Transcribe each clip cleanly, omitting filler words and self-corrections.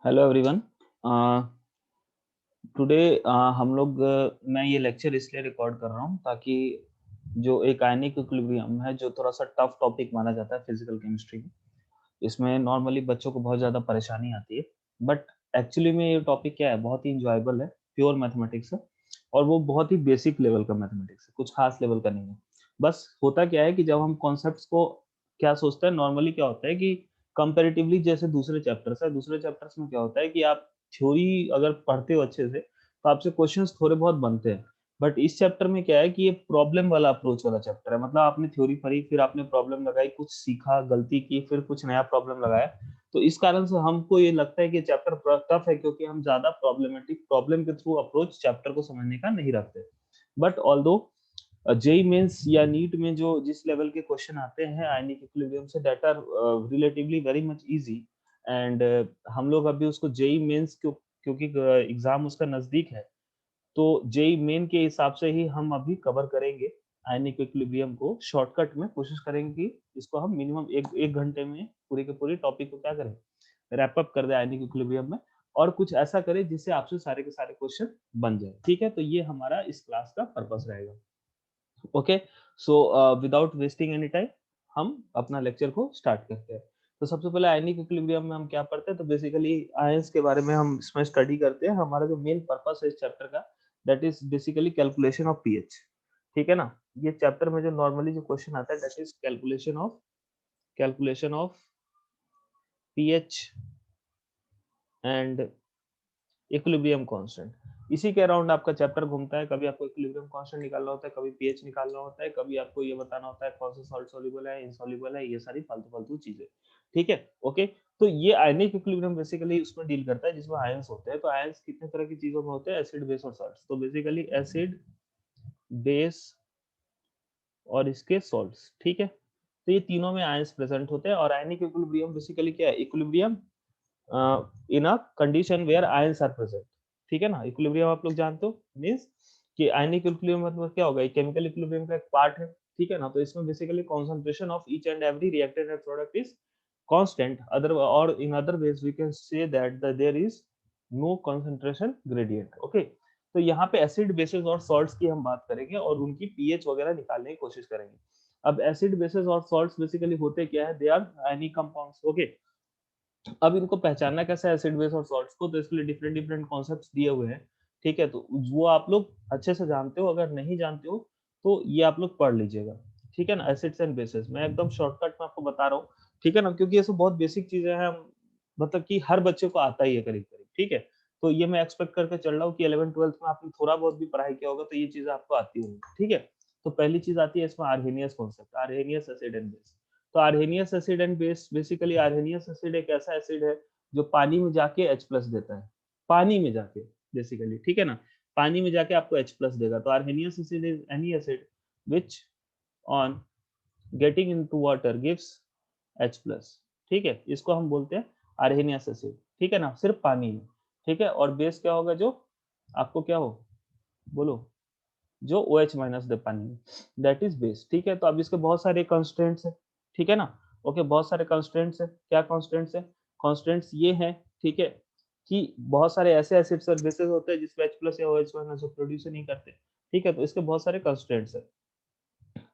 Hello everyone. Today हम लोग मैं ये लेक्चर इसलिए रिकॉर्ड कर रहा हूँ ताकि जो एक आयनिक इक्विलिब्रियम है जो थोड़ा सा टफ टॉपिक माना जाता है फिजिकल केमिस्ट्री में। इसमें नॉर्मली बच्चों को बहुत ज़्यादा परेशानी आती है, बट एक्चुअली में ये टॉपिक क्या है, बहुत ही इंजॉयबल है, प्योर मैथमेटिक्स है और वो बहुत ही बेसिक लेवल का मैथमेटिक्स है, कुछ खास लेवल का नहीं है। बस होता क्या है कि जब हम कॉन्सेप्ट्स को क्या सोचते हैं, नॉर्मली क्या होता है कि कंपैरेटिवली जैसे दूसरे चैप्टर्स में क्या होता है कि आप थ्योरी अगर पढ़ते हो अच्छे से तो आपसे क्वेश्चंस थोड़े बहुत बनते हैं। बट इस चैप्टर में क्या है कि ये प्रॉब्लम वाला अप्रोच वाला चैप्टर है, मतलब आपने थ्योरी पढ़ी, फिर आपने प्रॉब्लम लगाई, कुछ सीखा, गलती की, फिर कुछ नया प्रॉब्लम लगाया। तो इस कारण से हमको ये लगता है कि चैप्टर टफ है क्योंकि हम ज्यादा प्रॉब्लम के थ्रू अप्रोच चैप्टर को समझने का नहीं रखते। बट ऑल्दो जेई मेंस या नीट में जो जिस लेवल के क्वेश्चन आते हैं आयनिक इक्विलिब्रियम से, that are relatively very much easy. And हम लोग अभी उसको जेई मेंस क्योंकि एग्जाम उसका नजदीक है, तो जेई मेन के हिसाब से ही हम अभी कवर करेंगे आयनिक इक्विलिब्रियम को। शॉर्टकट में कोशिश करेंगे कि इसको हम मिनिमम एक एक घंटे में पूरी के पूरी टॉपिक को क्या करें, रैप अप कर दे आयनिक इक्विलिब्रियम में, और कुछ ऐसा करें जिससे आपसे सारे के सारे क्वेश्चन बन जाए। ठीक है, तो ये हमारा इस क्लास का पर्पस रहेगा। Okay, so without wasting any time हम अपना लेक्चर को स्टार्ट करते हैं। तो सबसे पहले आयनिक इक्विलिब्रियम में हम क्या पढ़ते हैं, तो बेसिकली आयंस के बारे में हम इसमें स्टडी करते हैं। हमारा जो मेन पर्पस है इस चैप्टर का, that is basically calculation of pH. ठीक है ना, ये चैप्टर में जो नॉर्मली जो क्वेश्चन आता है that is calculation of pH and equilibrium constant. इसी के अराउंड आपका चैप्टर घूमता है। कभी आपको इक्विलिब्रियम कांस्टेंट निकालना होता है, कभी पीएच निकालना होता है, कभी आपको ये बताना होता है कौन सा सॉल्ट सॉल्युबल है, इनसॉल्युबल है, ये सारी फालतू फालतू चीजें। ठीक है, ओके। तो ये आयनिक इक्विलिब्रियम बेसिकली उसमें डील करता है जिसमें आयंस होते हैं। तो आयंस कितने तरह की चीजों में होते हैं, एसिड, बेस और सॉल्ट्स। तो बेसिकली एसिड, बेस और इसके सॉल्ट्स। ठीक है, तो ये तीनों में आयंस प्रेजेंट होते हैं। और आयनिक इक्विलिब्रियम बेसिकली क्या है, equilibrium in a condition where ions are present. ठीक है ना, इक्विलिब्रियम आप लोग जानते हो, मींस कि आयनिक इक्विलिब्रियम मतलब क्या होगा, केमिकल इक्विलिब्रियम का एक पार्ट है। ठीक है ना, तो इसमें basically concentration of each and every reactant and product is constant, other और in other ways we can say that there is no concentration gradient. Okay, तो यहाँ पे एसिड, बेसिस और सॉल्ट्स की हम बात करेंगे और उनकी पीएच वगैरह निकालने की कोशिश करेंगे। अब एसिड, बेसिस और सॉल्ट्स बेसिकली होते क्या है, they are ionic compounds. Okay, अब इनको पहचानना कैसे है एसिड, बेस और सॉल्ट्स को, तो इसके लिए डिफरेंट डिफरेंट कॉन्सेप्ट्स दिए हुए हैं। ठीक है, तो वो आप लोग अच्छे से जानते हो, अगर नहीं जानते हो तो ये आप लोग पढ़ लीजिएगा। ठीक है ना, एसिड्स एंड बेसिस मैं एकदम शॉर्टकट में आपको बता रहा हूँ। ठीक है ना, क्योंकि ये सब बहुत बेसिक चीजें हैं, मतलब कि हर बच्चे को आता ही है करीब करीब। ठीक है, तो ये मैं एक्सपेक्ट करके चल रहा हूँ कि 11th 12th में आपने थोड़ा बहुत भी पढ़ाई किया होगा तो ये चीजें आपको आती होंगी। ठीक है, तो पहली चीज आती है इसमें Arrhenius concept, Arrhenius acid and base. तो Arrhenius acid and base, basically Arrhenius acid एक ऐसा एसिड है जो पानी में जाके H प्लस देता है, पानी में जाके बेसिकली। ठीक है ना, पानी में जाके आपको H प्लस देगा। तो Arrhenius acid is any acid which on getting into water gives H plus. ठीक है, इसको हम बोलते हैं आर्हेनियस एसिड। ठीक है ना, सिर्फ पानी में। ठीक है, और बेस क्या होगा, जो आपको क्या हो, बोलो, जो OH माइनस दे पानी में, दैट इज बेस। ठीक है, तो अब इसके बहुत सारे कंस्टेंट्स है। ठीक है ना, ओके, बहुत सारे कंस्टेंट्स है। क्या कंस्टेंट्स है, कंस्टेंट्स ये हैं, ठीक है, कि बहुत सारे ऐसे एसिड्स और बेसेस होते हैं जिसमें H प्लस या OH माइनस प्रोड्यूस नहीं करते। ठीक है, तो इसके बहुत सारे कंस्टेंट्स है।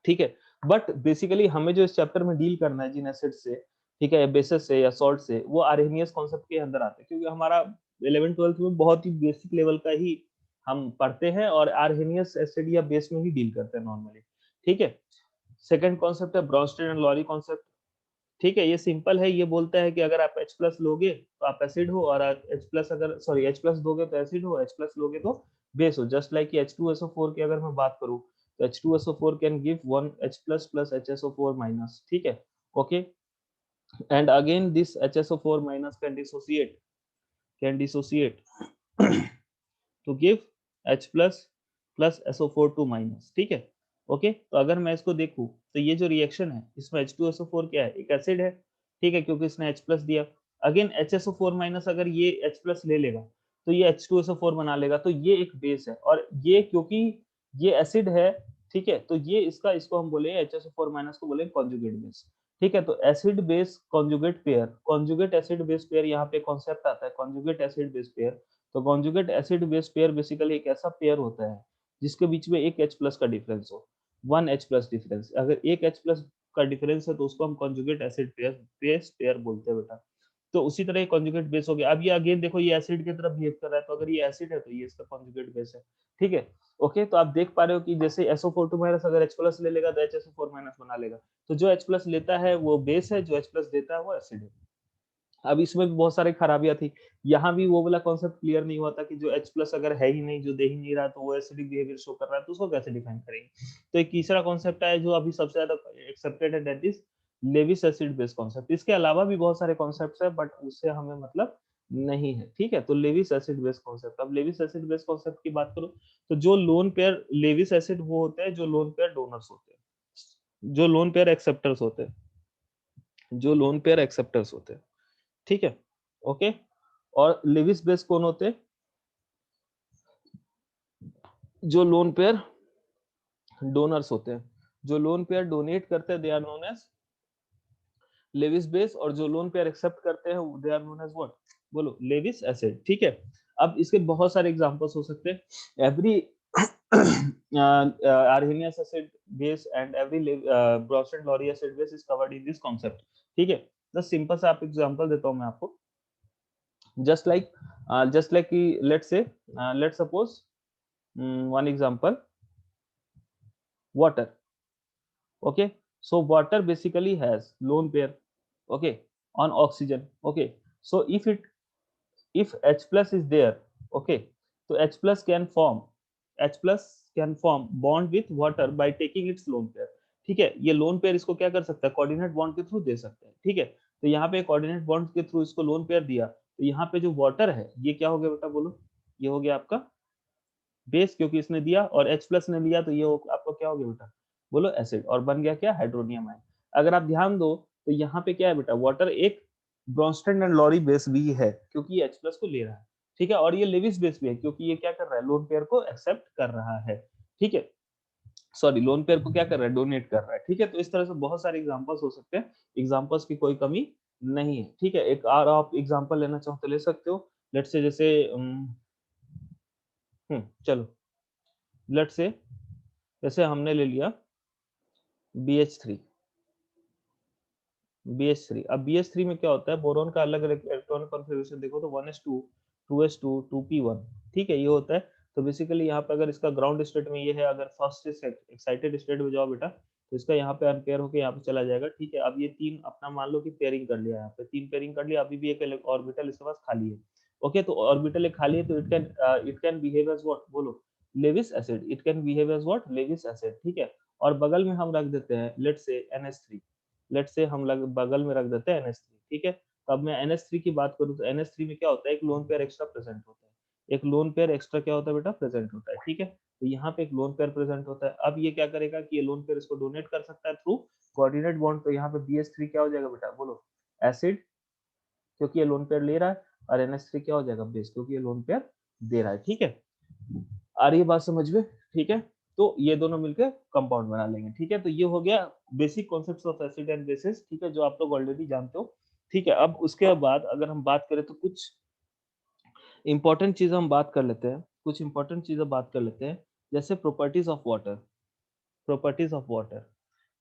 ठीक है, बट बेसिकली हमें जो इस चैप्टर में डील करना है जिन एसिड से, ठीक है, बेसिस से या सॉल्ट से, वो आर्हेनियस कॉन्सेप्ट के अंदर आते हैं, क्योंकि हमारा 11th 12th में बहुत ही बेसिक लेवल का ही हम पढ़ते हैं और आर्हेनियस एसिड या बेस में ही डील करते हैं नॉर्मली। ठीक है, सेकंड कॉन्सेप्ट है ब्रोंस्टेड एंड लॉरी कॉन्सेप्ट। ठीक है, ये सिंपल है, ये बोलता है कि अगर आप H प्लस लोगे तो आप एसिड हो, और H प्लस अगर सॉरी H प्लस दोगे तो एसिड हो, H प्लस लोगे तो बेस हो। जस्ट लाइक कि H2SO4 की अगर मैं बात करूं तो H2SO4 can give 1 H plus plus HSO4 minus. ठीक है, okay, and again this HSO4 minus can dissociate to give H plus plus SO4 2 minus. ठीक है, ओके, तो अगर मैं इसको देखूं तो ये जो रिएक्शन है इसमें H2SO4 क्या है, एक एसिड है। ठीक है, क्योंकि इसने H प्लस दिया। अगेन HSO4 माइनस अगर ये H प्लस ले लेगा तो ये H2SO4 बना लेगा, तो ये एक बेस है। और ये क्योंकि ये एसिड है, ठीक है, तो ये इसका, इसको हम बोले HSO4 माइनस को बोले कॉन्जुगेट बेस। ठीक है। तो acid base conjugate acid base pair यहाँ पे कॉन्सेप्ट आता है, कॉन्जुगेट एसिड बेस पेयर। तो conjugate acid base pair basically एक ऐसा पेयर होता है जिसके बीच में एक H प्लस का डिफरेंस हो, 1 H प्लस डिफरेंस। अगर एक H प्लस का डिफरेंस है तो उसको हम conjugate acid pair base pair बोलते हैं बेटा। तो उसी तरह ये कॉन्जुगेट बेस हो गया। अब ये अगेन देखो ये एसिड की तरह बिहेव कर रहा है, तो अगर ये एसिड है तो ये इसका कॉन्जुगेट बेस है। ठीक है। ओके, तो आप देख पा रहे हो कि जैसे SO4 माइनस अगर H प्लस ले लेगा तो HSO4 माइनस बना लेगा। तो जो H प्लस लेता है वो बेस है, जो H प्लस देता है वो एसिड है। अब इसमें भी बहुत सारी खराबियां थी। यहाँ भी वो वाला कॉन्सेप्ट क्लियर नहीं हुआ था कि जो H प्लस अगर है ही नहीं, जो दे ही नहीं रहा, तो वो एसिडिक बिहेवियर शो कर रहा है, तो उसको कैसे डिफाइन करेंगे। तो एक तीसरा कॉन्सेप्ट है जो अभी सबसे ज्यादा एक्सेप्टेड है, that is Lewis acid base concept. इसके अलावा भी बहुत सारे कॉन्सेप्ट है बट उससे हमें मतलब नहीं है। ठीक है। तो लेविस एसिड बेस कॉन्सेप्ट, अब लेविस एसिड बेस कॉन्सेप्ट की बात करो तो जो लोन पेयर लेविस एसिड वो होते हैं जो लोन पेयर डोनर्स होते हैं, जो लोन पेयर एक्सेप्टर्स होते हैं, जो लोन पेयर एक्सेप्टर्स होते हैं। ठीक है। ओके। और लेविस बेस कौन होते हैं, जो लोन पेयर डोनर्स होते हैं, जो लोन पेयर डोनेट करते हैं, they are known as Lewis base. और जो लोन पेयर एक्सेप्ट करते हैं they are known as what, बोलो, लेविस एसिड। ठीक है। अब इसके बहुत सारे एग्जांपल्स हो सकते हैं। Every Arrhenius acid base and every Bronsted Lowry acid base is covered in this concept। ठीक है। बस सिंपल सा आप एग्जांपल देता हूं मैं आपको। जस्ट लाइक कि let's suppose one example, water। okay, so water basically has lone pair, okay, on oxygen। okay, so if H plus is there, okay, so H plus can form bond with water by taking its lone pair। ठीक है। ये lone pair इसको क्या कर सकता है, coordinate bond के through दे सकता है। ठीक है। तो यहाँ पे कोऑर्डिनेट बॉन्ड के थ्रू इसको लोन पेयर दिया, तो यहाँ पे जो वाटर है ये क्या हो गया बेटा, बोलो, ये हो गया आपका बेस, क्योंकि इसने दिया, और H प्लस ने लिया तो ये आपका क्या हो गया बेटा, बोलो, एसिड। और बन गया क्या, हाइड्रोनियम आयन। अगर आप ध्यान दो तो यहाँ पे क्या है बेटा, वाटर एक ब्रॉन्स्टन एंड लॉरी बेस भी है क्योंकि ये H प्लस को ले रहा है। ठीक है। और ये लेविस बेस भी है क्योंकि ये क्या कर रहा है, लोन पेयर को एक्सेप्ट कर रहा है। ठीक है। सॉरी, लोन पेयर को क्या कर रहा है, डोनेट कर रहा है। ठीक है। तो इस तरह से बहुत सारे एग्जांपल्स हो सकते हैं, एग्जांपल्स की कोई कमी नहीं है। ठीक है। एक और आप एग्जांपल लेना चाहो तो ले सकते हो। लेट्स से जैसे चलो, लेट्स से जैसे हमने ले लिया BH3। BH3, अब BH3 में क्या होता है, बोरोन का अलग अलग इलेक्ट्रॉनिक कॉन्फ़िगरेशन देखो तो 1s2, 2s2, 2p1। ठीक है, ये होता है। तो बेसिकली यहाँ पे अगर इसका ग्राउंड स्टेट में ये है, अगर फर्स्ट से एक्साइटेड स्टेट में जाओ बेटा तो इसका यहाँ पे अनपेयर होकर यहाँ पे चला जाएगा। ठीक है। अब ये तीन अपना मान लो कि पेयरिंग कर लिया, यहाँ पे तीन पेयरिंग कर लिया, अभी भी एक ऑर्बिटल इसके पास खाली है। ओके, तो ऑर्बिटल एक खाली है तो it can behave as what, बोलो, Lewis acid. It can behave as what, Lewis acid. ठीक है। और बगल में हम रख देते हैं let's say NH3। Let's say हम बगल में रख देते हैं NH3। ठीक है। तो अब मैं NH3 की बात करूं तो NH3 में क्या होता है, एक लोन पेयर एक्स्ट्रा प्रेजेंट होता है। एक लोन पेयर एक्स्ट्रा क्या होता है बेटा, प्रेजेंट होता है। ठीक है। तो यहाँ पे एक लोन पेयर प्रेजेंट होता है। अब ये क्या करेगा कि ये लोन पेयर इसको डोनेट कर सकता है थ्रू कोऑर्डिनेट बॉन्ड। तो यहाँ पे BH3 क्या हो जाएगा बेटा, बोलो, एसिड, क्योंकि ये लोन पेयर ले रहा है। और NH3 क्या हो जाएगा, बेस, क्योंकि ये लोन पेयर दे रहा है। ठीक है। आ रही है बात समझ में। ठीक है। तो ये दोनों मिलकर कंपाउंड बना लेंगे। ठीक है। तो ये हो गया basic concepts of acid and bases. ठीक है, जो आप लोग ऑलरेडी जानते हो। ठीक है। अब उसके बाद अगर हम बात करें तो कुछ इंपॉर्टेंट चीजें हम बात कर लेते हैं, कुछ इंपॉर्टेंट चीजें बात कर लेते हैं। जैसे properties of water, properties of water,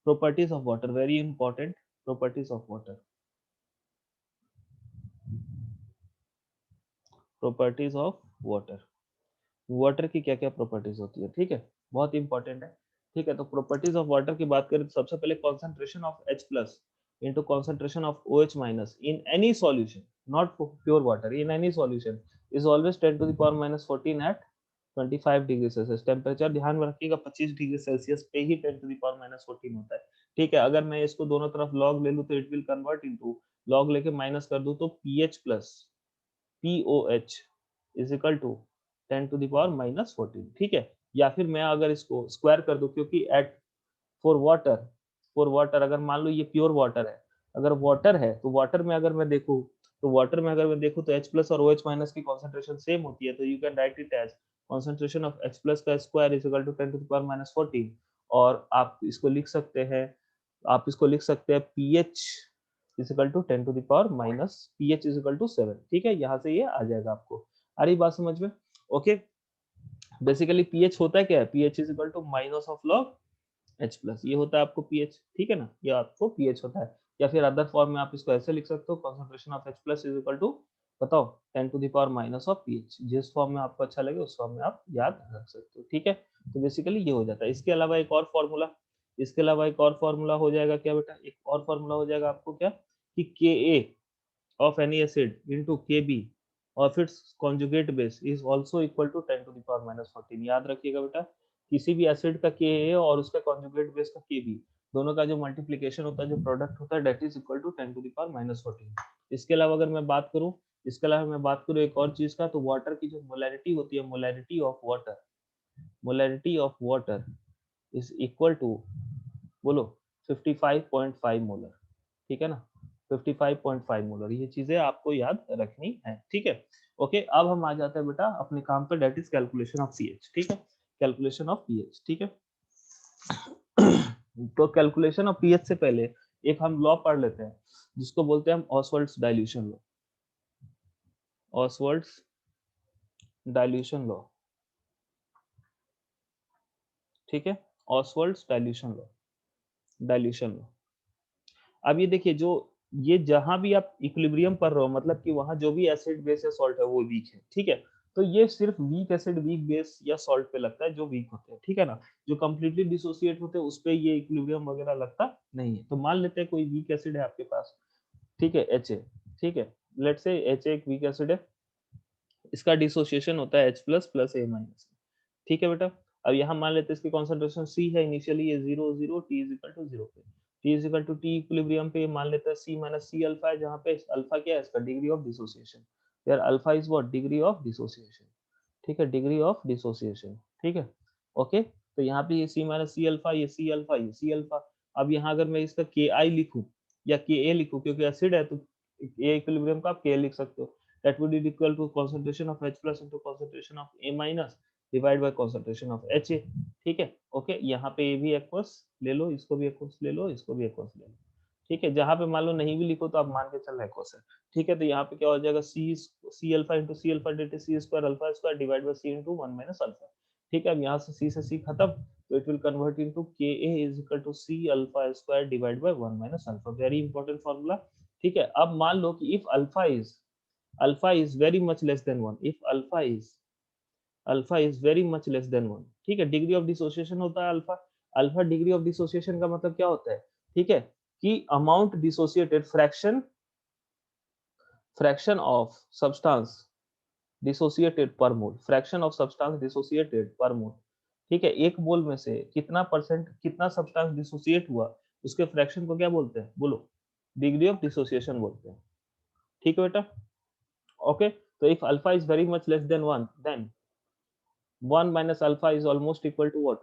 properties of water, very important. Properties of water, properties of water, water की क्या क्या प्रॉपर्टीज होती है। ठीक है, बहुत इंपॉर्टेंट है। ठीक है। तो प्रॉपर्टीज ऑफ वाटर की बात करें तो सबसे पहले concentration of H plus into concentration of OH minus in any solution, not pure water, in any solution is always 10 to the power minus 14 at 25 degree Celsius. Temperature ध्यान में रखिएगा 25 degree Celsius पे ही 10 टू द पावर माइनस 14 होता है। ठीक है। अगर मैं इसको दोनों तरफ लॉग ले लूं तो it will convert into, log लेके माइनस कर दूं तो pH plus POH is equal to 10 to the power minus 14। ठीक है। या फिर मैं अगर इसको स्क्वायर कर दूं, क्योंकि at for water, for water अगर मान लो ये प्योर वाटर है, अगर वाटर है तो वाटर में अगर मैं देखूं, तो वाटर में अगर मैं देखूं तो H प्लस और OH माइनस की कॉन्सेंट्रेशन सेम होती है। तो you can write it as concentration of H plus का square is equal to 10 to the power minus 14। और आप इसको लिख सकते हैं आप इसको लिख सकते हैं pH is equal to 10 to the power minus pH is equal to 7, ठीक है, यहाँ से ये आ जाएगा आपको। आ रही बात समझ में? ओके, बेसिकली pH होता है क्या है, pH is equal to minus of log H plus, ये होता है आपको pH, ठीक है ना, ये आपको pH होता है। या फिर अदर फॉर्म में आप इसको ऐसे लिख सकते हो, concentration of H plus is equal to, बताओ, 10 to the power minus of pH, जिस फॉर्म में आपको अच्छा लगे उस फॉर्म में आप याद रख सकते हो, ठीक है। तो बेसिकली ये हो जाता है। इसके अलावा एक और फॉर्मूला, इसके अलावा एक और फॉर्मूला हो जाएगा क्या बेटा, एक और फॉर्मूला हो जाएगा आपको क्या, कि Ka of any acid into Kb of its conjugate base is also equal to 10 to the power minus 14। याद रखिएगा बेटा, किसी भी एसिड का Ka और उसका कॉन्जुगेट बेस का Kb, दोनों का जो मल्टीप्लिकेशन होता है, जो प्रोडक्ट होता है, that is equal to 10 to the power minus 14। इसके अलावा अगर मैं बात करूं, इसके अलावा मैं बात करूं एक और चीज का, तो वाटर की जो मोलैरिटी होती है, molarity of water, molarity of water is equal to, बोलो, 55.5 मोलर, ठीक है ना, 55.5 मोलर। ये चीजें आपको याद रखनी है, ठीक है। ओके, अब हम आ जाते हैं बेटा अपने काम पे, that is calculation of pH, ठीक है, कैलकुलेशन ऑफ पीएच, ठीक है। तो कैलकुलेशन ऑफ पीएच से पहले एक हम लॉ पढ़ लेते हैं, जिसको बोलते हैं हम ऑसवर्ड्स डाइल्यूशन लॉ, ऑसवर्ड्स डाइल्यूशन लॉ, ठीक है, ऑसवर्ड्स डाइल्यूशन लॉ, डाइल्यूशन लॉ। अब ये देखिए, जो ये जहां भी आप इक्विलिब्रियम पढ़ रहे हो, मतलब कि वहां जो भी एसिड बेस या सॉल्ट है वो वीक है, ठीक है। तो ये सिर्फ वीक एसिड, वीक बेस या सॉल्ट पे लगता है, जो वीक होते हैं, ठीक है ना, जो कंप्लीटली डिसोसिएट होते हैं उस पे ये इक्विलिब्रियम वगैरह लगता नहीं है। तो मान लेते हैं कोई वीक एसिड है आपके पास, ठीक है, Ha, ठीक है, लेट्स से Ha एक वीक एसिड है, इसका डिसोसिएशन होता है H plus plus A minus, ठीक है बेटा। अब यहाँ मान लेते हैं इसकी कॉन्सेंट्रेशन C है, इनिशियली ये 0 0, T इज इक्वल टू 0 पे, T is equal to T equilibrium पे मान लेते हैं C माइनस C अल्फा है, जहाँ पे अल्फा क्या है, इसका डिग्री ऑफ डिसोसिएशन, यार alpha is what, degree of dissociation, ठीक है, डिग्री ऑफ डिसोसिएशन, ठीक है। ओके, तो यहाँ पे ये C माइनस C अल्फा, ये C अल्फा, ये C अल्फा। अब यहाँ अगर मैं इसका Ki लिखूं या Ka लिखूं, क्योंकि एसिड है तो A इक्विलिब्रियम का आप K लिख सकते हो, that would be equal to concentration of H plus into concentration of A minus divide by concentration of Ha, ठीक है। ओके, यहाँ पे ये भी एक्वस ले लो, इसको भी एक्वस ले लो, इसको भी एक्वस ले लो, ठीक है। जहाँ पे मान लो नहीं भी लिखो तो आप मान के चल एक्वस है, ठीक है। तो यहाँ पे क्या हो जाएगा, C alpha into C alpha dt C square alpha square divide bye C into 1 minus alpha, ठीक है। अब यहाँ से C से C खत्म, तो it will convert into Ka is equal to C alpha square divide by 1 minus alpha, very important formula, ठीक है। अब मान लो कि if alpha is very much less than 1, if alpha is very much less than 1, ठीक है, degree of dissociation होता है alpha, alpha degree of dissociation का मतलब क्या होता है, ठीक है, कि amount dissociated, fraction of substance dissociated पर मोल, फ्रैक्शन ऑफ सब्सटेंस डिसोसिएटेड पर मोल, ठीक है। एक मोल में से कितना परसेंट, कितना सब्सटेंस डिसोसिएट हुआ, उसके फ्रैक्शन को क्या बोलते हैं, बोलो, डिग्री ऑफ डिसोसिएशन बोलते हैं, ठीक है बेटा। ओके, तो if alpha is very much less than 1, then 1 minus alpha is almost equal to what,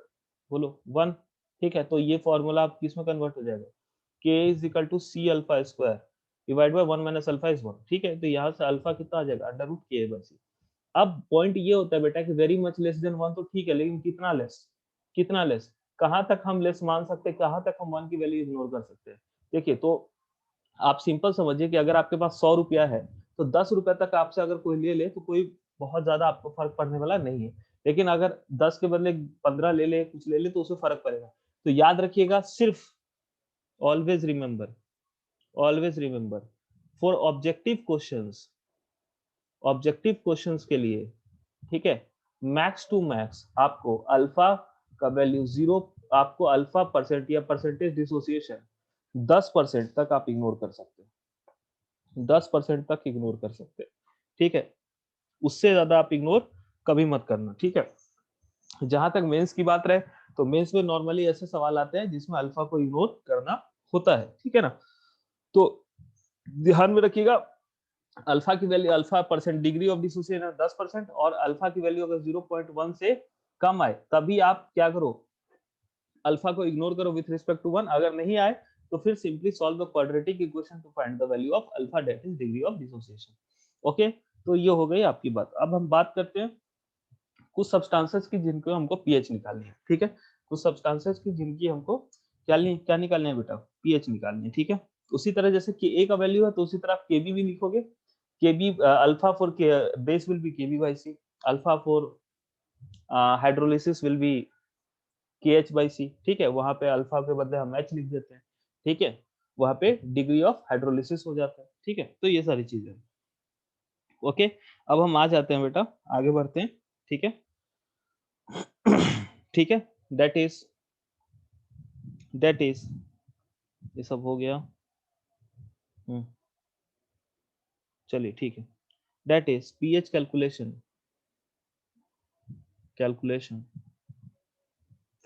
बोलो 1, ठीक है। तो ये फॉर्मूला आप किस में कन्वर्ट हो जाएगा, k is equal to c alpha square divide by 1 minus alpha is 1, ठीक है। तो यहाँ से अल्फा कितना आ जाएगा, under root k by c। अब पॉइंट ये होता है बेटा कि वेरी मच लेस देन 1 तो ठीक है, लेकिन कितना लेस, कितना लेस, कहाँ तक हम लेस मान सकते हैं, कहाँ तक हम 1 की वैल्यू इग्नोर कर सकते हैं। देखिए, तो आप सिंपल समझिए कि अगर आपके पास 100 रुपया है, तो 10 रुपए तक आपसे अगर कोई ले ले तो कोई बहुत ज्यादा आपको फर्क पड़ने वाला नहीं है, लेकिन अगर 10 के बदले 15 ले ले, कुछ ले ले, तो उससे फर्क पड़ेगा। तो याद रखिएगा, सिर्फ always remember, always remember, for objective questions के लिए, ठीक है, मैक्स टू मैक्स आपको अल्फा का वैल्यू 0, आपको अल्फा परसेंट या परसेंटेज डिसोसिएशन 10% तक आप इग्नोर कर सकते हैं, 10% तक इग्नोर कर सकते हैं, ठीक है। उससे ज्यादा आप इग्नोर कभी मत करना, ठीक है। जहां तक मेंस की बात रहे, तो मेंस में नॉर्मली ऐसे सवाल आते हैं जिसमें अल्फा को इग्नोर करना होता है, ठीक है ना। तो ध्यान में रखिएगा, अल्फा की value, alpha percent degree of dissociation 10%, और अल्फा की वैल्यू अगर 0.1 से कम आए तभी आप क्या करो, अल्फा को इग्नोर करो विथ रिस्पेक्ट टू 1। अगर नहीं आए तो फिर simply solve the quadratic equation two find the value of alpha, that is degree of dissociation. Okay, तो ये हो गई आपकी बात। अब हम बात करते हैं कुछ सब्सटेंसेस की जिनको हमको पीएच निकालनी है, ठीक है, कुछ सब्सटेंसेस की जिनकी हमको क्या निकालना है बेटा, पीएच निकालनी है, ठीक है। उसी तरह जैसे के का वैल्यू है तो उसी तरह आप केबी भी लिखोगे, केबी अल्फा फॉर के base will be Kb by C, alpha for hydrolysis will be KH by C, ठीक है। वहां पे अल्फा के बदले हम H लिख देते हैं, ठीक है। वहां पे डिग्री ऑफ हाइड्रोलिसिस हो जाता है, ठीक है। तो ये सारी चीजें, ओके। अब हम आ जाते हैं बेटा, आगे बढ़ते हैं, ठीक है। ठीक है, दैट इज ये सब हो गया। चलिए ठीक है, that is pH calculation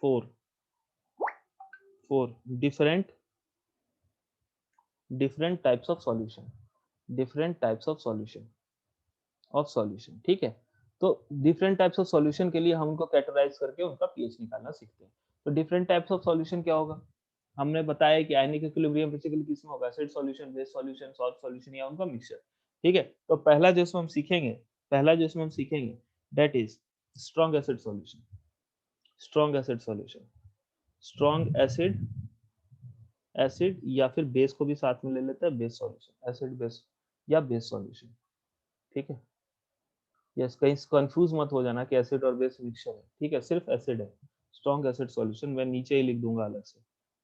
for different types of solution, ठीक है। तो डिफरेंट टाइप्स ऑफ सॉल्यूशन के लिए हम उनको कैटेगराइज करके उनका पीएच निकालना सीखते हैं। तो डिफरेंट टाइप्स ऑफ सॉल्यूशन क्या होगा, हमने बताया कि आयनिक इक्विलिब्रियम बेसिकली किसमें होगा, acid solution, base solution, salt solution या उनका मिक्सचर, ठीक है। तो पहला जो इसमें हम सीखेंगे that is strong acid solution. Strong acid या फिर बेस को भी साथ में ले लेते हैं, बेस सॉल्यूशन, एसिड बेस या बेस सॉल्यूशन, ठीक है। यस, कहीं कंफ्यूज मत हो जाना कि एसिड और बेस मिक्सचर है, ठीक है, सिर्फ एसिड है। स्ट्रॉन्ग एसिड सॉल्यूशन मैं नीचे ही लिख दूंगा अलग से,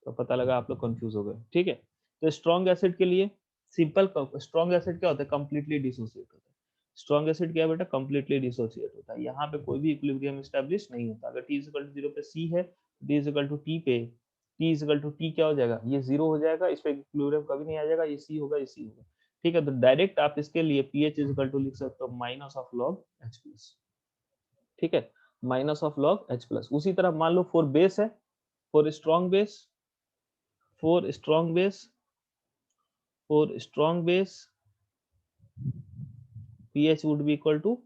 तो पता लगा आप लोग कंफ्यूज हो गए, ठीक है। तो स्ट्रॉन्ग एसिड के लिए सिंपल, स्ट्रॉन्ग एसिड क्या होता है, कंप्लीटली डिसोसिएट होता है। स्ट्रॉन्ग एसिड क्या है बेटा, कंप्लीटली डिसोसिएट होता है, यहाँ पे कोई भी इक्विलिब्रियम एस्टैब्लिश नहीं होता। अगर T 0 पे C है, D T पे T क्या हो जाएगा, ये 0 हो जाएगा, इस पे इक्विलिब्रियम कभी नहीं आ जाएगा, ये C होगा, ये C होगा, ठीक है। तो डायरेक्ट आप इसके लिए pH लिख सकते हो minus of log H plus, ठीक है, minus of log H plus. उसी तरह मान लो फॉर बेस है, for strong base pH would be equal to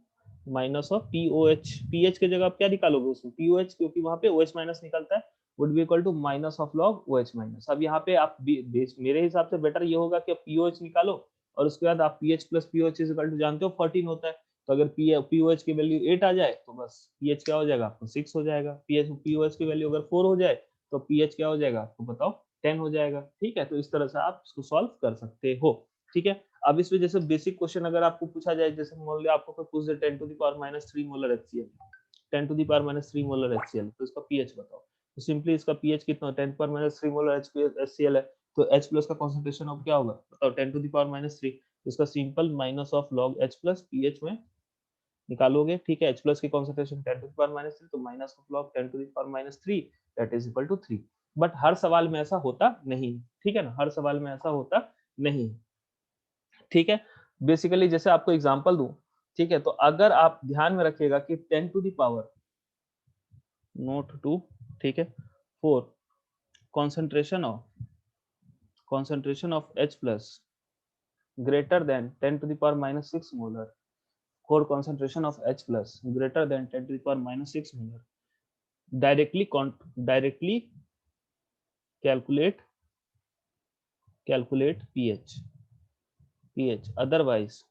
minus of POH। pH की जगह आप क्या निकालोगे उसमें, POH, क्योंकि वहां पे OH माइनस निकलता है, would be equal to minus of log OH minus. अब यहाँ पे आप मेरे हिसाब से बेटर ये होगा कि आप POH निकालो और उसके बाद आप pH plus POH is equal to जानते हो 14 होता है। तो अगर POH की वैल्यू 8 आ जाए तो बस pH क्या हो जाएगा आपको 6 हो जाएगा। POH की वैल्यू अगर 4 हो जाए तो pH क्या हो जाएगा आपको बताओ 10 हो जाएगा, ठीक है। तो इस तरह से आप इसको सॉल्व कर सकते हो, ठीक है। अब इसमें जैसे बेसिक क्वेश्चन अगर आपको पूछा जाए, जैसे मान लिया आपको कोई पूछ दे 10 to the power -3 molar HCl, 10 to the power -3 molar HCl, तो इसका pH बताओ। तो सिंपली इसका pH कितना है, 10 पावर -3 मोलर HCl है, तो H प्लस का कंसंट्रेशन अब क्या होगा बताओ, 10 टू द पावर -3, इसका simple minus of log H plus pH में निकालोगे, ठीक है। H प्लस की कंसंट्रेशन 10 टू द पावर -3, तो minus of log 10 to the power -3 that is equal to 3। But हर सवाल में ऐसा होता नहीं, ठीक है ना, हर सवाल में ऐसा होता नहीं, ठीक है। बेसिकली जैसे आपको एग्जांपल दूं, ठीक है, तो अगर आप ध्यान में रखिएगा कि 10 टू द पावर नोट 2, ठीक है, 4 concentration of H plus greater than 10 to the power -6 molar, 4 concentration of H plus greater than 10 to the power -6 molar, directly calculate pH, otherwise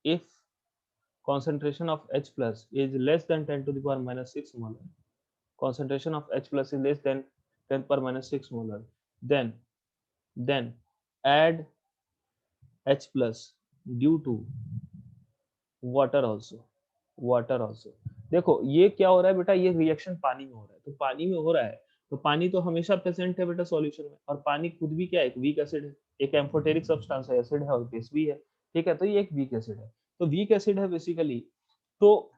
if concentration of H plus is less than 10 to the power -6 molar, concentration of H plus is less than 10 power -6 molar, then add H plus due to water also। देखो ये क्या हो रहा है बेटा, ये reaction पानी में हो रहा है, तो पानी में हो रहा है तो पानी तो हमेशा प्रेजेंट है बेटा सॉल्यूशन में, और पानी खुद भी क्या है, एक वीक एसिड है, एक एम्फोटेरिक सब्सटेंस है, एसिड है और बेस भी है, ठीक है। तो ये एक वीक एसिड है, तो वीक एसिड है बेसिकली, तो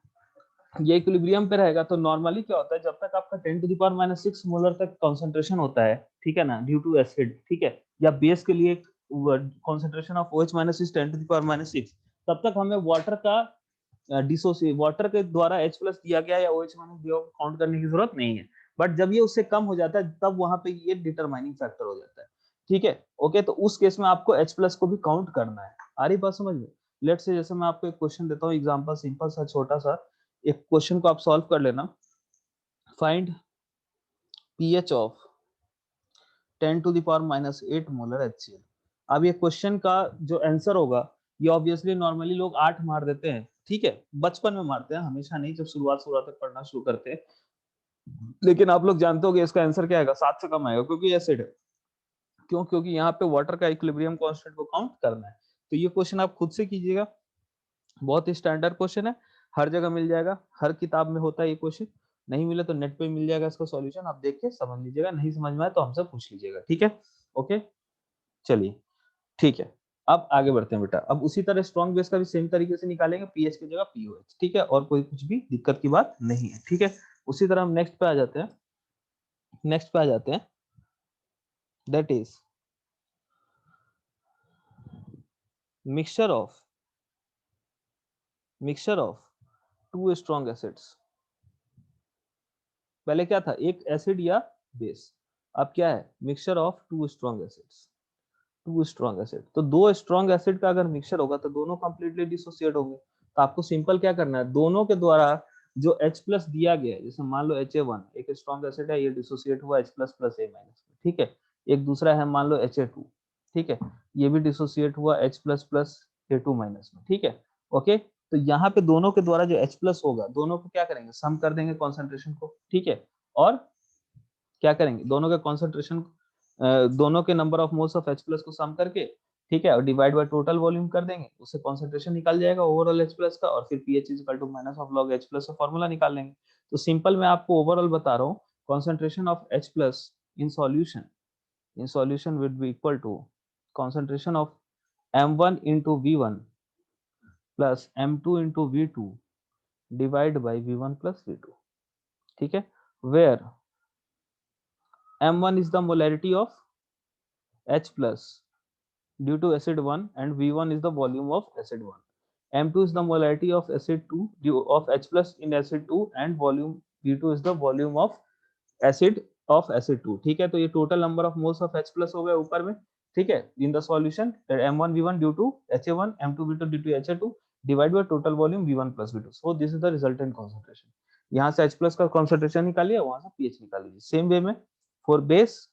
ये इक्विलिब्रियम पे रहेगा। तो नॉर्मली क्या होता है, जब तक आपका 10 टू द पावर -6 मोलर तक कंसंट्रेशन होता है, ठीक है ना, ड्यू टू एसिड, ठीक है, या बेस के लिए concentration of OH- is 10 to the power -6, तब तक हमें वाटर का वाटर के द्वारा H प्लस दिया गया या OH- दिया काउंट करने की जरूरत नहीं है। बट जब ये उससे कम हो जाता है तब वहां पे ये डिटरमाइनिंग फैक्टर हो जाता है, ठीक है, ओके। तो उस केस में आपको H प्लस को भी काउंट करना है। आ रही बात समझ में? लेट्स से जैसे मैं आपको एक क्वेश्चन देता हूँ, एग्जांपल सिंपल सा छोटा सा एक क्वेश्चन को आप सॉल्व कर लेना। Find pH of 10 to the power -8 molar HCl। अब ये क्वेश्चन का जो आंसर होगा, ये ऑब्वियसली नॉर्मली लोग 8 मार देते हैं, ठीक है, बचपन में मारते हैं, हमेशा नहीं, जब शुरुआत तक पढ़ना शुरू करते हैं लेकिन आप लोग जानते होगे इसका आंसर क्या आएगा, 7 से कम आएगा क्योंकि एसिड है। क्यों? क्योंकि यहाँ पे वाटर का इक्विलिब्रियम कांस्टेंट को काउंट करना है। तो ये क्वेश्चन आप खुद से कीजिएगा, बहुत ही स्टैंडर्ड क्वेश्चन है, हर जगह मिल जाएगा, हर किताब में होता है ये क्वेश्चन। नहीं मिले तो नेट पे मिल जाएगा इसका सॉल्यूशन, आप देख के समझ लीजिएगा, नहीं समझ में आए तो हमसे पूछ लीजिएगा, ठीक है? ओके, चलिए ठीक है। अब आगे बढ़ते हैं बेटा। अब उसी तरह स्ट्रॉन्ग बेस का भी सेम तरीके से निकालेंगे, पीएच की जगह पीओएच, ठीक है? और कोई कुछ भी दिक्कत की बात नहीं है, ठीक है? उसी तरह हम नेक्स्ट पे आ जाते हैं, नेक्स्ट पे आ जाते हैं, that is mixture of two strong acids. पहले क्या था, एक एसिड या बेस, अब क्या है, mixture of two strong acids. Two strong acid, तो दो स्ट्रॉन्ग एसिड का अगर मिक्सचर होगा तो दोनों कंप्लीटली डिसोसिएट होंगे। तो आपको सिंपल क्या करना है, दोनों के द्वारा जो H प्लस दिया गया है, जैसे मान लो Ha1 एक स्ट्रॉन्ग एसिड है, ये डिसोसिएट हुआ H plus plus A minus में, ठीक है? एक दूसरा है मान लो Ha2, ठीक है, ये भी डिसोसिएट हुआ H plus plus A2 minus में, ठीक है? ओके, तो यहाँ पे दोनों के द्वारा जो H प्लस होगा, दोनों को क्या करेंगे, सम कर देंगे कॉन्सेंट्रेशन को, ठीक है? और क्या करेंगे, दोनों के कॉन्सेंट्रेशन, दोनों के number of moles of H plus को सम करके, ठीक है, और डिवाइड बाय टोटल वॉल्यूम कर देंगे, उससे कॉन्सेंट्रेशन निकल जाएगा ओवरऑल H प्लस का, और फिर pH is equal to minus of log H plus का फॉर्मूला निकाल लेंगे। तो सिंपल मैं आपको ओवरऑल बता रहा हूँ, concentration of H plus in solution will be equal to concentration of M1 into V1 plus M2 into V2 divide by V1 plus V2, ठीक है? Where M1 is the molarity of H plus due to acid 1 and V1 is the volume of acid 1. M2 is the molarity of acid 2 due of H plus in acid 2 and volume V2 is the volume of acid 2, ठीक है? तो ये total number of moles of H plus हो गए ऊपर में, ठीक है? In the solution M1 V1 due to Ha1, M2 V2 due to Ha2 divide by total volume V1 plus V2. So this is the resultant concentration. यहाँ से H plus का concentration निकालिए, वहां से pH निकाल लीजिए। सेम वे में for base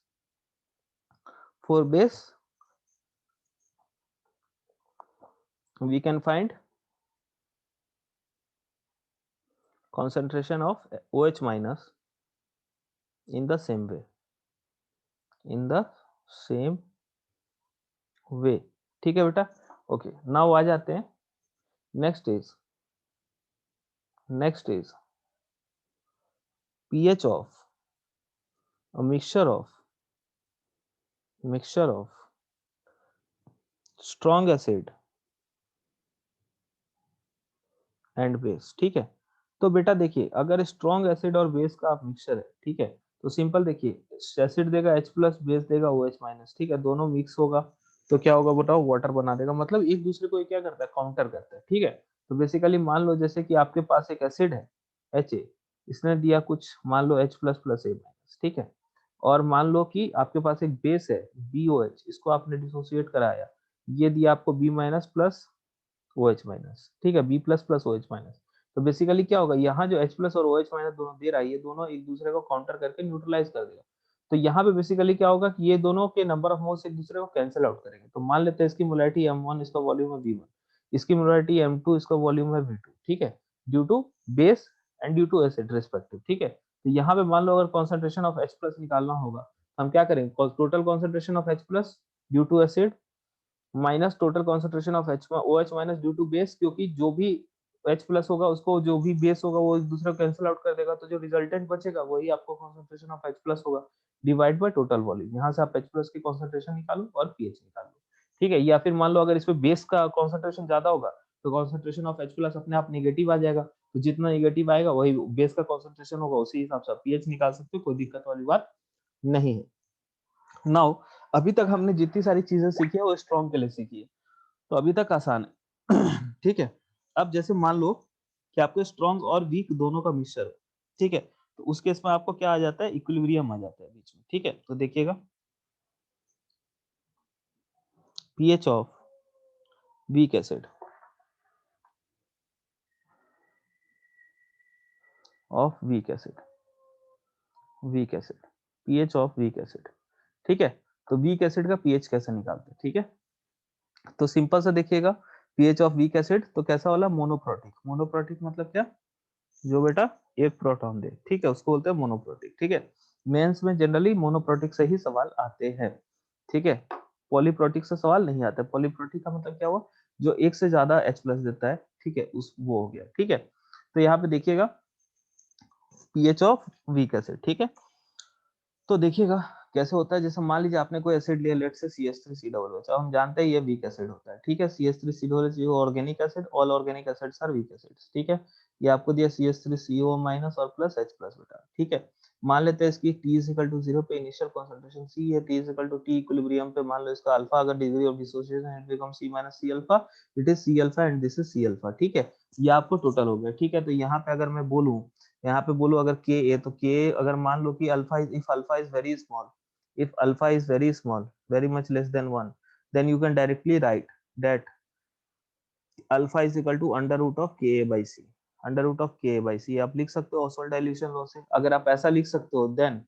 we can find concentration of OH minus in the same way, ठीक है बेटा? ओके, नाउ आ जाते हैं next is pH of a mixture of strong acid and base, ठीक है? तो बेटा देखिए, अगर स्ट्रॉन्ग एसिड और बेस का आप मिक्सचर है, ठीक है, तो सिंपल देखिए, एसिड देगा H प्लस, बेस देगा OH माइनस, ठीक है, दोनों मिक्स होगा तो क्या होगा बेटा, वाटर बना देगा, मतलब एक दूसरे को क्या करता है, काउंटर करता है, ठीक है? तो बेसिकली मान लो जैसे कि आपके पास एक एसिड है Ha, इसने दिया कुछ मान लो H plus plus A minus, ठीक है? और मान लो कि आपके पास एक बेस है BOH, इसको आपने डिसोसिएट कराया, ये दिया आपको B minus plus OH minus, ठीक है, B plus plus OH minus. तो बेसिकली क्या होगा, यहाँ जो H प्लस और OH माइनस दोनों दे रहा है, ये दोनों एक दूसरे को काउंटर करके न्यूट्रलाइज कर देगा। तो यहाँ पे बेसिकली क्या होगा कि ये दोनों के नंबर ऑफ मोल्स एक दूसरे को कैंसिल आउट करेंगे। तो मान लेते हैं इसकी मोलैरिटी M1, इसका वॉल्यूम है V1, इसकी मोलैरिटी M2, इसका वॉल्यूम है V2, ठीक है, due to base and due to acid respective, ठीक है? तो यहाँ पे मान लो अगर कॉन्सेंट्रेशन ऑफ H प्लस निकालना होगा, हम क्या करेंगे, total concentration of H plus due to acid minus total concentration of OH minus due to base, क्योंकि जो भी H प्लस होगा उसको जो भी बेस होगा वो एक दूसरे को कैंसिल आउट कर देगा, तो जो रिजल्टेंट बचेगा वही आपको कॉन्सेंट्रेशन ऑफ H प्लस होगा डिवाइड बाय टोटल वॉल्यूम। यहाँ से आप H प्लस की कॉन्सेंट्रेशन निकालो और pH निकालो, ठीक है? या फिर मान लो अगर इसमें बेस का कॉन्सेंट्रेशन ज्यादा होगा तो कॉन्सेंट्रेशन ऑफ H प्लस अपने आप नेगेटिव आ जाएगा, तो जितना नेगेटिव आएगा वही बेस का कॉन्सेंट्रेशन होगा, उसी हिसाब से आप pH निकाल सकते हो, कोई दिक्कत वाली बात नहीं है। नाउ अभी तक हमने जितनी सारी चीजें सीखी है वो स्ट्रॉन्ग के लिए सीखी है, तो अभी तक आसान है ठीक है? अब जैसे मान लो कि आपको स्ट्रॉन्ग और वीक दोनों का मिक्सचर है, ठीक है? तो उस केस में आपको क्या आ जाता है, इक्विलिब्रियम आ जाता है बीच में, ठीक है? तो देखिएगा, pH of weak acid pH of weak acid, ठीक है? तो वीक एसिड का pH कैसे निकालते हैं, ठीक है? तो सिंपल से देखिएगा, pH ऑफ वीक एसिड तो कैसा वाला, मोनोप्रोटिक। मोनोप्रोटिक मतलब क्या, जो बेटा एक प्रोटॉन दे, ठीक है, उसको बोलते हैं मोनोप्रोटिक, ठीक है। मेंस में जनरली मोनोप्रोटिक से ही सवाल आते हैं, ठीक है, पॉलीप्रोटिक से सवाल नहीं आते। पॉलीप्रोटिक का मतलब क्या हुआ, जो एक से ज्यादा H प्लस देता है, ठीक है, उस वो हो गया, ठीक है। तो यहाँ पे देखिएगा पीएच ऑफ वीक एसिड, ठीक है। तो देखिएगा कैसे होता है, जैसे मान लीजिए आपने कोई एसिड लिया, लेट से CH3COOH, हम जानते हैं ये वीक एसिड होता है, ठीक है। CH3COOH ये organic acid, all organic acids are weak acids, ठीक है। ये आपको दिया CH3CO माइनस और प्लस H प्लस बेटा, ठीक है। मान लेते हैं इसकी T इज इक्वल टू 0 पे इनिशियल कंसंट्रेशन C है, T is equal to T equilibrium पे मान लो इसका अल्फा, अगर degree of dissociation it become C minus C alpha, it is C alpha and this is C alpha, ठीक है। ये आपको टोटल हो गया, ठीक है। तो यहाँ पे अगर मैं बोलूं, यहाँ पे बोलो अगर Ka, तो Ka अगर मान लो कि alpha is, if alpha is very small, if alpha is very small, very much less than 1, then you can directly write that alpha is equal to under root of Ka by C, under root of Ka by C आप लिख सकते हो Oswald dilution law से। अगर आप ऐसा लिख सकते हो then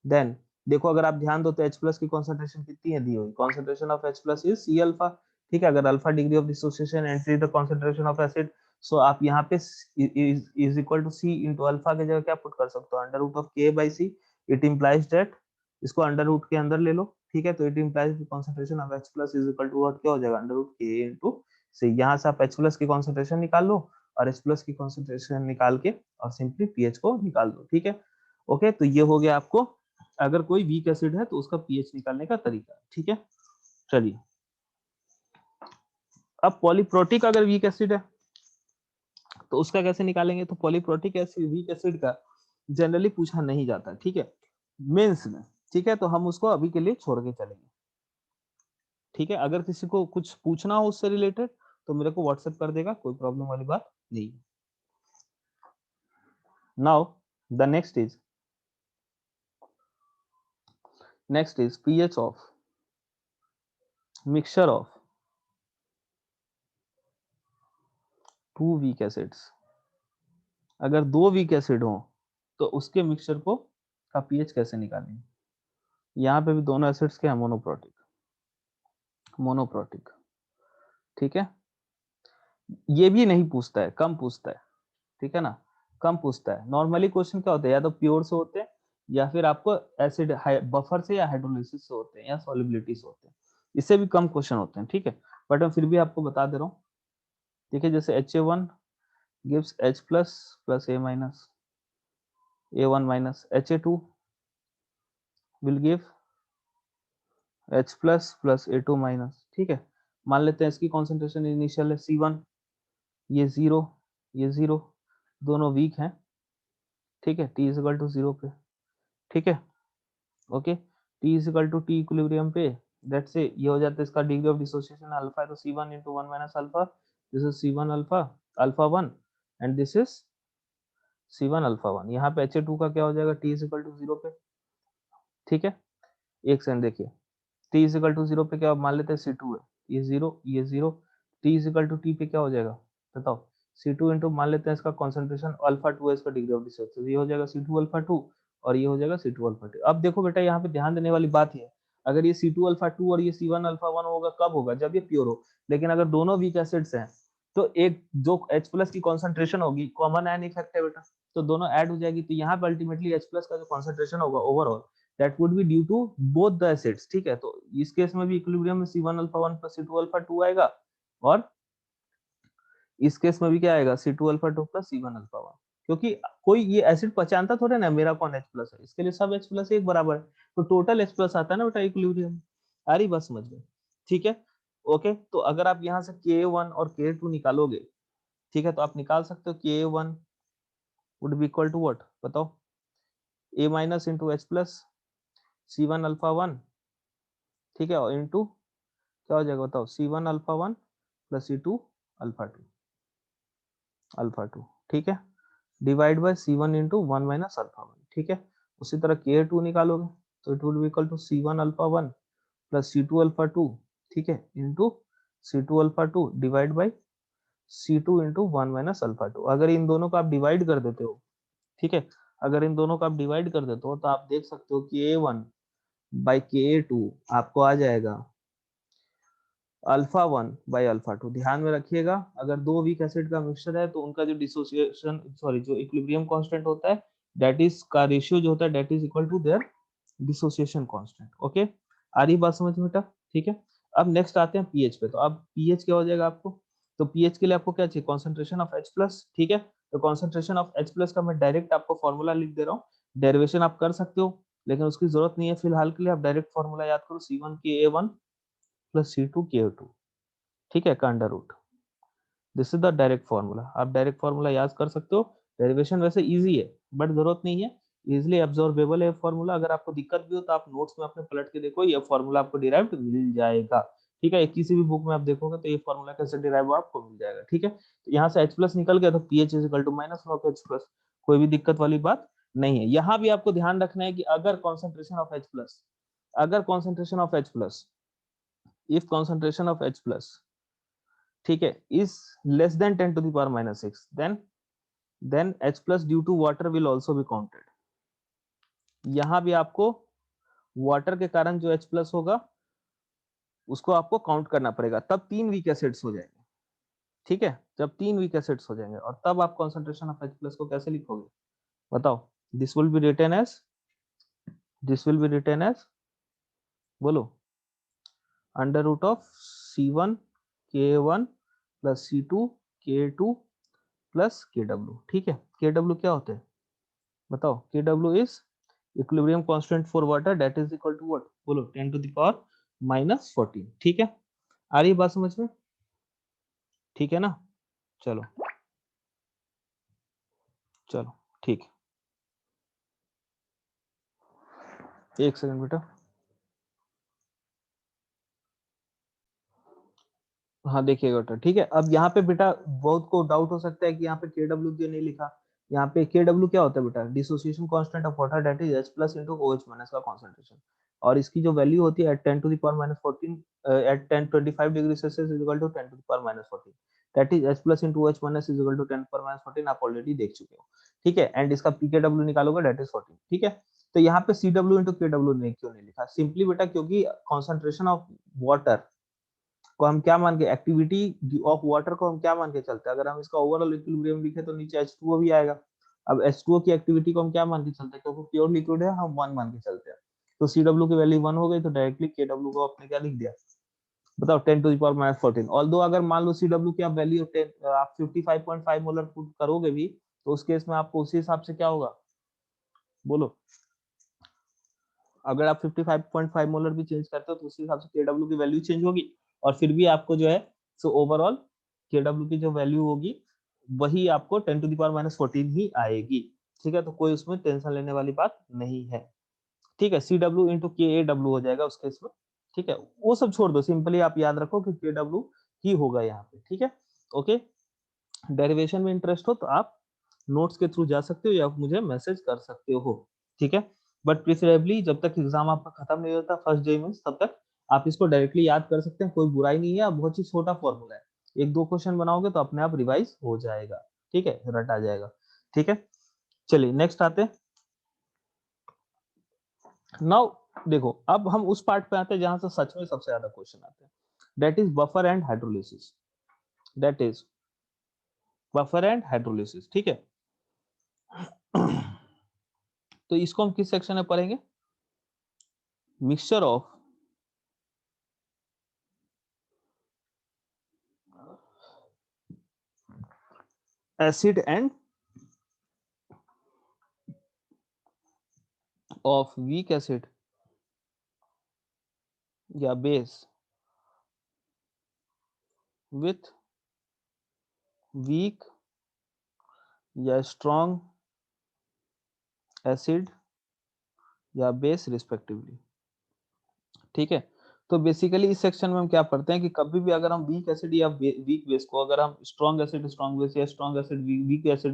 देन देखो अगर आप ध्यान दो तो H प्लस की कॉन्सेंट्रेशन कितनी है दी हुई, concentration of H plus is C alpha, ठीक है। अगर alpha degree of dissociation and the concentration of acid, so आप यहाँ पे is equal to C into alpha की जगह क्या पुट कर सकते हो, under root of K by C। It implies that, इसको अंडर रूट के अंदर ले लो, ठीक है। तो it implies the concentration of H plus is equal to what, क्या हो जाएगा, under root K into C। यहाँ से आप H प्लस की कॉन्सेंट्रेशन निकाल लो और H प्लस की कॉन्सेंट्रेशन निकाल के और सिंपली पीएच को निकाल दो, ठीक है। ओके, तो ये हो गया आपको अगर कोई वीक एसिड है तो उसका पीएच निकालने का तरीका, ठीक है। चलिए, अब पॉलीप्रोटिक अगर वीक एसिड है तो उसका कैसे निकालेंगे। तो पॉलीप्रोटिक एसिड वीक एसिड का जनरली पूछा नहीं जाता, ठीक है, मेंस में, ठीक है। तो हम उसको अभी के लिए छोड़ के चलेंगे, ठीक है। अगर किसी को कुछ पूछना हो उससे रिलेटेड तो मेरे को व्हाट्सएप कर देगा, कोई प्रॉब्लम वाली बात नहीं। Now the next is pH of mixture of two weak acids. अगर दो वीक एसिड हो तो उसके मिक्सचर को का पीएच कैसे निकालेंगे। यहाँ पे भी दोनों एसिड्स के हैं मोनोप्रोटिक, मोनोप्रोटिक, ठीक है। ये भी नहीं पूछता है, कम पूछता है, ठीक है ना, कम पूछता है। नॉर्मली क्वेश्चन क्या होते हैं, या तो प्योर से होते हैं या फिर आपको एसिड बफर से या हाइड्रोलिसिस से होते हैं या सॉल्युबिलिटी से होते हैं। इससे भी कम क्वेश्चन होते हैं, ठीक है। बट मैं फिर भी आपको बता दे रहा हूँ, ठीक है। जैसे Ha1 gives H plus plus A minus, A1 minus, Ha2 will give H plus plus A2 minus, ठीक है। मान लेते हैं इसकी कॉन्सेंट्रेशन इनिशियल है C1, ये जीरो दोनों वीक हैं, ठीक है। T इज इक्वल टू 0 पे, ठीक है, okay. T is equal to T equilibrium पे, दैट से ये हो जाता है इसका डिग्री ऑफ डिसोसिएशन अल्फा है तो C1 into 1 minus alpha, this is C1 alpha, alpha 1 and this is C1 alpha 1। यहाँ पे Ha2 का क्या हो जाएगा, T इज इक्वल टू 0 पे, ठीक है। एक सेकंड देखिए, T इज इक्वल टू 0 पे क्या मान लेते हैं C2 है, ये zero, T is equal to T पे क्या हो जाएगा बताओ, C2 इंटू मान लेते हैं इसका कॉन्सेंट्रेशन अल्फा 2 है, इसका डिग्री ऑफ डिसोसिएशन, ये हो जाएगा C2 अल्फा 2 और ये हो जाएगा C2 अल्फा 2। अब देखो बेटा यहाँ पे ध्यान देने वाली बात है, अगर ये C2 अल्फा 2 और ये C1 अल्फा 1 होगा कब होगा, जब ये प्योर हो। लेकिन अगर दोनों वीक एसिड्स हैं तो एक जो H प्लस की कॉन्सेंट्रेशन होगी, कॉमन आयन इफेक्ट है बेटा, तो दोनों ऐड हो जाएगी। तो यहाँ पे अल्टीमेटली H प्लस का जो कॉन्सेंट्रेशन होगा overall that would be due to both the acids, ठीक है। तो इस केस में भी इक्विलिब्रियम में C1 alpha 1 plus C2 alpha 2 आएगा और इस केस में भी क्या आएगा, C2 alpha 2 plus C1 alpha 1, क्योंकि कोई ये एसिड पहचानता थोड़ा ना मेरा कौन H प्लस है, इसके लिए सब H प्लस एक बराबर है, तो टोटल H प्लस आता है ना बेटा इक्विलिब्रियम। आ रही बात समझ में, ठीक है, ओके। तो अगर आप यहाँ से K1 और K2 निकालोगे, ठीक है, तो आप निकाल सकते हो K1 would be equal to what बताओ, A minus into H plus C1 alpha 1, ठीक है, और इंटू क्या हो जाएगा बताओ, C1 alpha 1 plus C2 alpha 2, ठीक है, divide by C1 into 1 minus alpha 1, ठीक है। उसी तरह K2 निकालोगे तो it will be equal to C1 alpha 1 plus C2 alpha 2, ठीक है, into C2 alpha 2 divide by C2 into 1 minus alpha 2। अगर इन दोनों को आप डिवाइड कर देते हो, ठीक है, अगर इन दोनों को आप डिवाइड कर देते हो तो आप देख सकते हो कि A1 बाई K2 आपको आ जाएगा अल्फा 1 बाय अल्फा 2। ध्यान में रखिएगा, अगर दो वीक एसिड का मिक्सचर है तो उनका जो डिसोसिएशन सॉरी जो इक्विलिब्रियम कांस्टेंट होता है दैट इज का रेशियो जो होता है that is equal to their dissociation constant. Okay, आ रही बात समझ में बेटा? ठीक है, अब नेक्स्ट आते हैं पीएच पे। तो अब पीएच क्या हो जाएगा आपको? तो पीएच के लिए आपको क्या चाहिए? Concentration of H+। ठीक है, तो कॉन्सेंट्रेशन ऑफ H+ का मैं डायरेक्ट आपको फॉर्मूला लिख दे रहा हूँ, डेरिवेशन आप कर सकते हो लेकिन उसकी जरूरत नहीं है फिलहाल के लिए। आप डायरेक्ट फॉर्मूला याद करो, C1Ka1 प्लस C2Ka2, ठीक है, का under root. This is the direct formula, आप डायरेक्ट फॉर्मूला याद कर सकते हो। डेरिवेशन वैसे इजी है बट जरूरत नहीं है, इजिली एब्जॉर्बेबल है फॉर्मूला। अगर आपको दिक्कत भी हो तो आप नोट्स में अपने पलट के देखो, ये फॉर्मूला आपको डिराइव्ड मिल जाएगा। ठीक है, किसी भी बुक में आप देखोगे तो ये फॉर्मूला कैसे डिराइव हुआ आपको मिल जाएगा। ठीक है, तो यहाँ से H+ निकल गया तो pH is equal to minus of H+। कोई भी दिक्कत वाली बात नहीं है। यहाँ भी आपको ध्यान रखना है कि अगर कॉन्सेंट्रेशन ऑफ H+, अगर concentration of H+, if concentration of H+, ठीक है, is less than 10 to the power minus 6, then H+ due to water will also be counted। यहां भी आपको वाटर के कारण जो H+ होगा उसको आपको काउंट करना पड़ेगा, तब 3 वीक एसिड्स हो जाएंगे। ठीक है, जब 3 वीक एसिड्स हो जाएंगे और तब आप कॉन्सेंट्रेशन ऑफ H+ को कैसे लिखोगे बताओ? This will be written as, this will be written as, बोलो, under root of C1Ka1 plus C2Ka2 plus Kw। ठीक है, Kw क्या होते हैं बताओ? Kw is equilibrium constant for water that is equal to what? बोलो, 10 टू द पावर माइनस 14। ठीक है, आ रही बात समझ में? ठीक है ना? चलो चलो ठीक है, एक सेकंड बेटा। हाँ देखिएगा बेटा, ठीक है। अब यहाँ पे बेटा बहुत को डाउट हो सकता है कि यहाँ पे Kw क्यों नहीं लिखा। यहाँ पे Kw क्या होता है बेटा? Dissociation constant of water that is H+ into OH minus का कॉन्सेंट्रेशन, और इसकी जो वैल्यू होती है at 10 to the power minus 14 at 1025 degree Celsius is equal to 10 to the power minus 14, that is H+ into OH minus is equal to 10 power minus 14। आप already देख चुके हो। ठीक है, एंड इसका pKw निकालोगे दैट इज 14। ठीक है, तो यहाँ पे CW into Kw नहीं क्यों नहीं लिखा? सिंपली बेटा क्योंकि कॉन्सेंट्रेशन ऑफ वाटर को हम क्या मान के, एक्टिविटी ऑफ वाटर को हम क्या मान के चलते हैं? अगर हम इसका ओवरऑल इक्विलिब्रियम लिखे तो नीचे H2O भी आएगा। अब H2O की एक्टिविटी को हम क्या मान के चलते हैं? क्योंकि प्योर लिक्विड है, हम 1 मान के चलते हैं। तो CW की वैल्यू 1 हो गई तो डायरेक्टली KW को आपने क्या लिख दिया बताओ? 10 to the power minus 14। Although अगर मान लो CW की आप वैल्यू 10 आप 55.5 मोलर पुट करोगे भी तो उस केस में आपको उसी हिसाब से क्या होगा बोलो? अगर आप 55.5 मोलर भी चेंज करते हो तो उसी हिसाब से Kw की वैल्यू चेंज होगी, और फिर भी आपको जो है सो ओवरऑल Kw की जो वैल्यू होगी वही आपको 10 टू द पावर माइनस 14 ही आएगी। ठीक है, तो कोई उसमें टेंशन लेने वाली बात नहीं है। ठीक है, CW इंटू KAW हो जाएगा उस केस में। ठीक है, वो सब छोड़ दो, सिंपली आप याद रखो कि KW ही होगा यहाँ पे। ठीक है, ओके। डेरिवेशन में इंटरेस्ट हो तो आप नोट्स के थ्रू जा सकते हो या मुझे मैसेज कर सकते हो। ठीक है, बट प्रिफरेबली जब तक एग्जाम आपका खत्म नहीं होता फर्स्ट डे में तब तक आप इसको डायरेक्टली याद कर सकते हैं, कोई बुराई नहीं है। बहुत ही छोटा फॉर्मूला है, एक दो क्वेश्चन बनाओगे तो अपने आप रिवाइज हो जाएगा। ठीक है, रट आ जाएगा। ठीक है, चलिए नेक्स्ट आते हैं। नाउ देखो, अब हम उस पार्ट पे आते हैं जहां से सच में सबसे ज्यादा क्वेश्चन आते हैं, that is buffer and hydrolysis. That is buffer and hydrolysis. ठीक है, तो इसको हम किस सेक्शन में पढ़ेंगे? Mixture of acid end of week acid या बेस विथ वीक या स्ट्रॉन्ग एसिड या बेस रिस्पेक्टिवली। ठीक है, तो बेसिकली इस सेक्शन में हम क्या पढ़ते हैं कि कभी भी अगर हम वीक एसिड या वीक बेस को अगर हम स्ट्रॉन्ग एसिड स्ट्रॉन्ग बेस या स्ट्रॉन्ग एसिड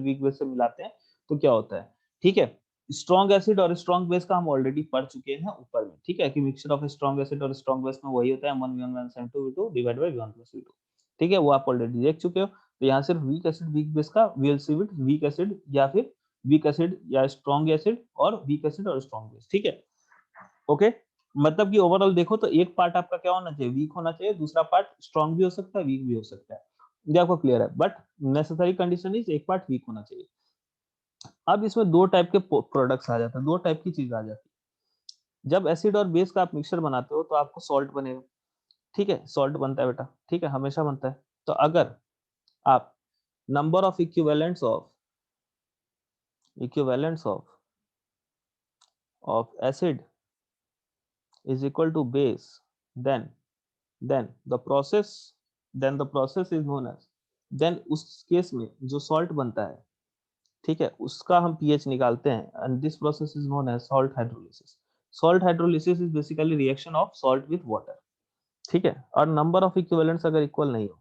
वीक बेस से मिलाते हैं तो क्या होता है? ठीक है, स्ट्रॉन्ग एसिड और स्ट्रॉन्ग बेस का हम ऑलरेडी पढ़ चुके हैं ऊपर में। ठीक है, कि मिक्सचर ऑफ स्ट्रॉन्ग एसिड और स्ट्रॉन्ग बेस में वही होता है M1V1 M2V2 divide by V1 + V2। ठीक है, वो आप ऑलरेडी देख चुके हो। तो यहाँ सिर्फ वीक एसिड वीक बेस का वीएल सी विद वीक एसिड या फिर वीक एसिड या स्ट्रॉन्ग एसिड और वीक एसिड और स्ट्रॉन्ग बेस। ठीक है, ओके। मतलब कि ओवरऑल देखो तो एक पार्ट आपका क्या होना चाहिए, वीक होना चाहिए, दूसरा पार्ट स्ट्रांग भी हो सकता है, वीक भी हो सकता है। ये आपको क्लियर है, बट नेसेसरी कंडीशन इज एक पार्ट वीक होना चाहिए। अब इसमें दो टाइप के प्रोडक्ट्स आ जाते हैं, दो टाइप की चीज आ जाती है। जब एसिड और बेस का आप मिक्सचर बनाते हो तो आपको सॉल्ट बनेगा, ठीक है, सॉल्ट बनता है बेटा, ठीक है, हमेशा बनता है। तो अगर आप number of equivalents of acid is equal to base, then then the process is known as, then उस केस में जो सॉल्ट बनता है, ठीक है, उसका हम पीएच निकालते हैं and this process is known as salt hydrolysis. Salt hydrolysis is basically reaction of salt with water, ठीक है। और नंबर ऑफ इक्विवेलेंट्स अगर इक्वल नहीं हो,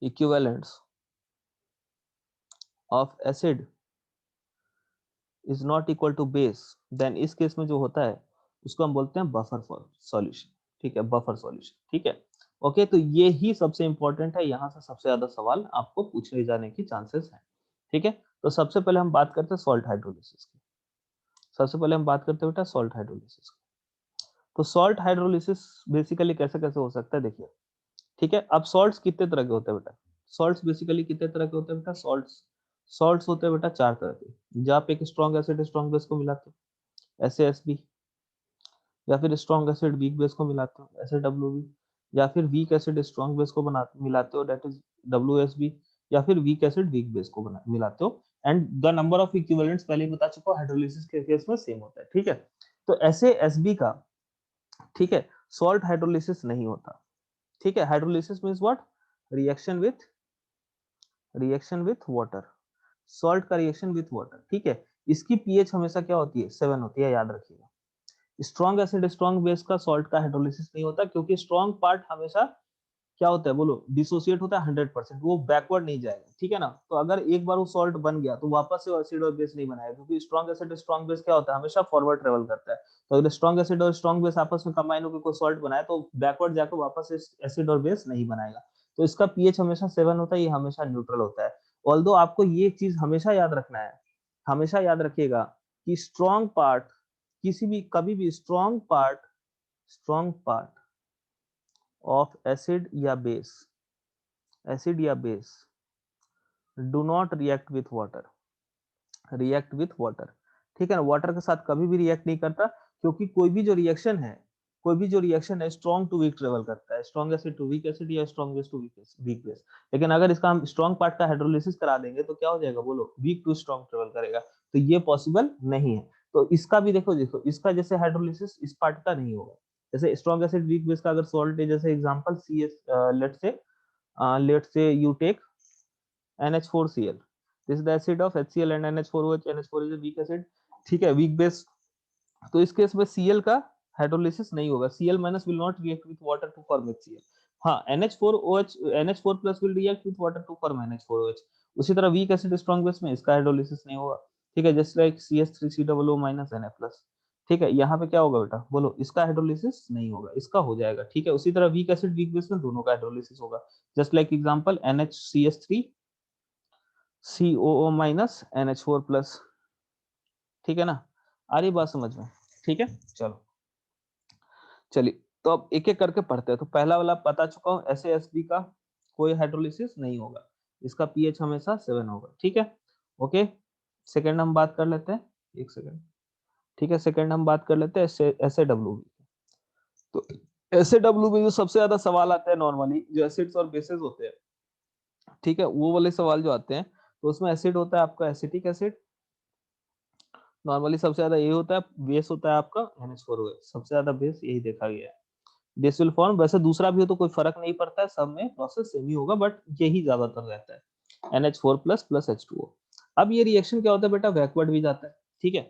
equivalents of acid is not equal to base, then इस case में जो होता है उसको हम बोलते हैं बफर सॉल्यूशन, ठीक है, बफर सॉल्यूशन, ठीक है। ओके, तो ये ही सबसे इंपॉर्टेंट है, यहाँ से सबसे ज्यादा सवाल आपको पूछे जाने की चांसेस हैं, ठीक है। तो सबसे पहले हम बात करते हैं सॉल्ट हाइड्रोलिसिस की। सबसे पहले हम बात करते हैं बेटा सॉल्ट हाइड्रोलिसिस की। तो सॉल्ट हाइड्रोलिसिस बेसिकली कैसे कैसे हो सकता है देखिए, ठीक है। अब सॉल्ट्स कितने तरह के होते हैं बेटा, सॉल्ट्स बेसिकली कितने तरह के होते हैं बेटा, सॉल्ट्स सॉल्ट्स होते हैं बेटा चार तरह के। जब आप एक स्ट्रॉन्ग एसिड स्ट्रॉन्ग बेस को मिलाते हो SaSB, या फिर स्ट्रॉन्ग एसिड वीक बेस को मिलाते हो SaWB, या फिर वीक एसिड स्ट्रॉन्ग बेस को बना मिलाते हो दैट इज WSB, या फिर वीक एसिड वीक बेस को बना मिलाते हो। And the number of equivalents पहले ही बता चुका हूं, हाइड्रोलिसिस के केस में सेम होता है, ठीक है। तो SaSB का, ठीक है, सॉल्ट हाइड्रोलिसिस नहीं होता, ठीक है। Hydrolysis means what, reaction with water, salt का रिएक्शन विथ वाटर, ठीक है। इसकी पीएच हमेशा क्या होती है, 7 होती है, याद रखिएगा। स्ट्रॉन्ग एसिड स्ट्रॉन्ग बेस का सॉल्ट का हाइड्रोलिसिस नहीं होता, क्योंकि स्ट्रॉन्ग पार्ट हमेशा क्या होता है बोलो, डिसोसिएट होता है 100%, वो बैकवर्ड नहीं जाएगा, ठीक है ना। तो अगर एक बार वो सॉल्ट बन गया तो वापस से एसिड और बेस नहीं बनाएगा, क्योंकि स्ट्रॉन्ग एसिड स्ट्रॉन्ग बेस क्या होता है, हमेशा फॉरवर्ड ट्रेवल करता है। तो अगर स्ट्रॉन्ग एसिड और स्ट्रॉन्ग बेस आपस में कंबाइन होकर कोई सॉल्ट बनाए तो बैकवर्ड जाकर वापस से एसिड और बेस नहीं बनाएगा। तो इसका पीएच हमेशा 7 होता है, ये हमेशा न्यूट्रल होता है। ऑल्दो आपको ये चीज हमेशा याद रखना है, हमेशा याद रखिएगा कि स्ट्रॉन्ग पार्ट, किसी भी कभी भी स्ट्रॉन्ग पार्ट ऑफ एसिड या base do not react with water, ठीक है ना। वाटर के साथ कभी भी रिएक्ट नहीं करता, क्योंकि कोई भी जो रिएक्शन है स्ट्रॉन्ग टू वीक ट्रेवल करता है, strong acid to weak acid या strong base to weak base. लेकिन अगर इसका हम स्ट्रॉन्ग पार्ट का हाइड्रोलिसिस करा देंगे तो क्या हो जाएगा बोलो, वीक टू स्ट्रॉन्ग ट्रेवल करेगा, तो ये पॉसिबल नहीं है। तो इसका भी देखो देखो इसका जैसे हाइड्रोलिसिस इस पार्ट का नहीं होगा। जैसे स्ट्रॉन्ग एसिड वीक बेस का अगर सॉल्ट है, जैसे example CS, let's say you take NH4Cl, this is the acid of HCl and NH4OH, NH4 is a weak acid, ठीक है, वीक बेस। तो इस केस में Cl का हाइड्रोलिसिस नहीं होगा, Cl minus will not react with water to form HCl। हाँ, NH4 plus will react with water to form NH4OH। उसी तरह वीक एसिड स्ट्रॉन्ग बेस में इसका हाइड्रोलिसिस नहीं होगा, ठीक है, just like CH3COO minus Na plus, ठीक है। यहाँ पे क्या होगा बेटा बोलो, इसका हाइड्रोलिसिस नहीं होगा, इसका हो जाएगा, ठीक है। उसी तरह वीक एसिड वीक बेस में दोनों का हाइड्रोलिसिस होगा, just like example NHCH3 COO minus NH4 plus, ठीक है ना। आ रही बात समझ में, ठीक है। चलो चलिए, तो अब एक एक करके पढ़ते हैं। तो पहला वाला बता चुका हूँ, SaSB का कोई हाइड्रोलिसिस नहीं होगा, इसका पीएच हमेशा 7 होगा, ठीक है। ओके, सेकंड हम बात कर लेते हैं, एक सेकंड, ठीक है। सेकंड हम बात कर लेते हैं SaWB। तो SaWB जो सबसे ज्यादा सवाल आते हैं नॉर्मली, जो एसिड्स और बेसिस होते हैं, ठीक है, वो वाले सवाल जो आते हैं, तो उसमें एसिड होता है आपका एसिटिक एसिड, नॉर्मली सबसे ज्यादा यही होता है। बेस होता है आपका NH4OH, सबसे ज्यादा बेस यही देखा गया है। दिस विल फॉर्म, वैसे दूसरा भी हो तो कोई फर्क नहीं पड़ता है, सब में प्रोसेस सेम ही होगा, बट यही ज्यादातर रहता है NH4 प्लस प्लस H2O। अब ये रिएक्शन क्या होता है बेटा, बैकवर्ड भी जाता है, ठीक है,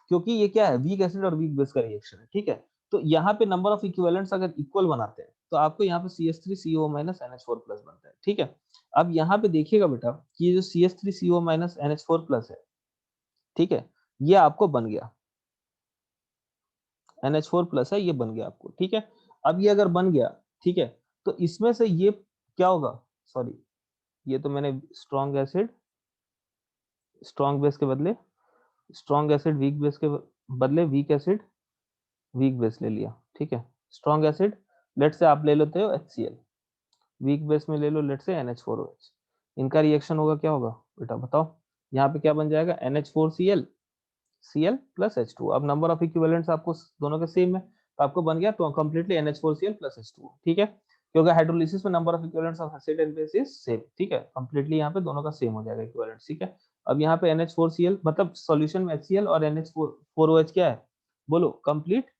क्योंकि ये क्या है, वीक एसिड और वीक बेस का रिएक्शन है, ठीक है। तो यहाँ पे नंबर ऑफ इक्विवेलेंट्स अगर इक्वल बनाते हैं तो आपको यहाँ पे CH3CO माइनस NH4 प्लस बनता है, ठीक है। अब यहाँ पे देखिएगा बेटा कि ये जो CH3CO माइनस NH4 प्लस है, ठीक है, ये आपको बन गया, NH4 प्लस है, ये बन गया आपको, ठीक है। अब ये अगर बन गया, ठीक है, तो इसमें से ये क्या होगा, सॉरी, ये तो मैंने स्ट्रॉन्ग बेस के बदले स्ट्रॉन्ग एसिड वीक बेस के बदले वीक एसिड वीक बेस ले लिया, ठीक है। स्ट्रॉन्ग एसिड लेट से आप ले लेते हो HCl, वीक बेस में ले लो लेट से NH4OH। इनका रिएक्शन होगा क्या होगा बेटा बताओ, यहाँ पे क्या बन जाएगा NH4Cl, Cl प्लस H2। अब नंबर ऑफ इक्विवेलेंट्स आपको दोनों के सेम है, तो आपको बन गया तो कंप्लीटली NH4Cl प्लस H2, ठीक है। क्योंकि हाइड्रोलिसिस में number of equivalents of acid and base is same, ठीक है। कंप्लीटली यहाँ पे दोनों का सेम हो जाएगा इक्विवेलेंट, ठीक है। अब यहाँ पे NH4Cl मतलब सॉल्यूशन में HCl और NH4OH क्या है बोलो, कंप्लीट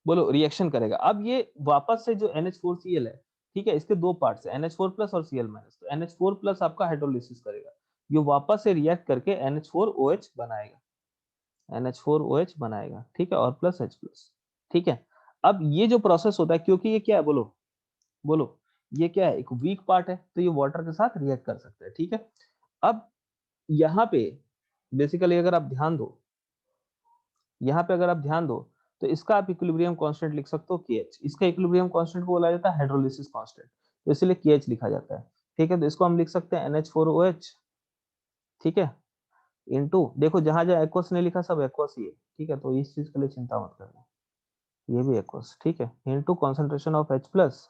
बोलो रिएक्शन करेगा। अब ये वापस से जो NH4Cl है, ठीक है, इसके दो पार्ट्स है NH4 प्लस और Cl माइनस। तो NH4 प्लस आपका हाइड्रोलिसिस करेगा, ये वापस से रिएक्ट करके NH4OH बनाएगा, NH4OH बनाएगा, ठीक है, और प्लस H प्लस, ठीक है। अब ये जो प्रोसेस होता है, क्योंकि ये क्या है बोलो बोलो, ये क्या है एक वीक पार्ट है, तो ये वाटर के साथ रिएक्ट कर सकता है, ठीक है। अब यहाँ पे बेसिकली अगर आप ध्यान दो, यहाँ पे अगर आप ध्यान दो, तो इसका आप इक्विलिब्रियम कांस्टेंट लिख सकते हो KH। इसका इक्विलिब्रियम कांस्टेंट को बोला जाता है हाइड्रोलिसिस कांस्टेंट, तो इसलिए KH लिखा जाता है, ठीक है। तो इसको हम लिख सकते हैं NH4OH, ठीक है, इनटू देखो जहां जहां एक्वस ने लिखा सब एक्वस ही है, ठीक है, तो इस चीज के लिए चिंता मत करना, ये भी एक्वस, ठीक है, into concentration of H plus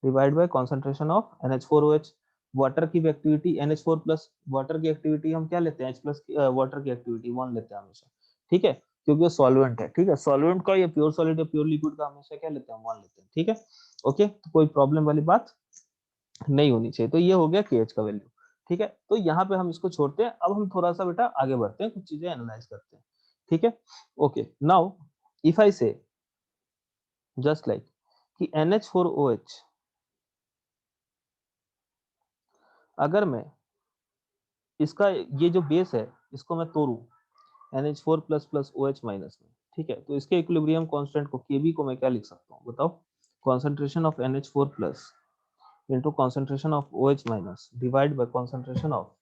divide by concentration of NH4OH। Water की भी एक्टिविटी NH4 प्लस, वाटर की एक्टिविटी हम क्या लेते हैं H प्लस, वाटर की एक्टिविटी 1 लेते हैं हमेशा, ठीक है, क्योंकि वो सॉल्वेंट है, ठीक है। सॉल्वेंट का या प्योर सॉलिड या प्योर लिक्विड का हमेशा क्या लेते हैं 1 लेते हैं, ठीक है। ओके, तो कोई प्रॉब्लम वाली बात नहीं होनी चाहिए। तो ये हो गया KH का वैल्यू, ठीक है। तो यहाँ पे हम इसको छोड़ते हैं, अब हम थोड़ा सा बेटा आगे बढ़ते हैं, कुछ चीजें एनालाइज करते हैं, ठीक है। ओके, नाउ इफ आई से जस्ट लाइक कि NH4OH, अगर मैं इसका ये जो बेस है इसको मैं तोड़ू NH4 plus plus OH minus में, ठीक है, तो इसके इक्विलिब्रियम कांस्टेंट को Kb को मैं क्या लिख सकता हूँ बताओ, concentration of NH4 plus into concentration of OH minus divide by concentration of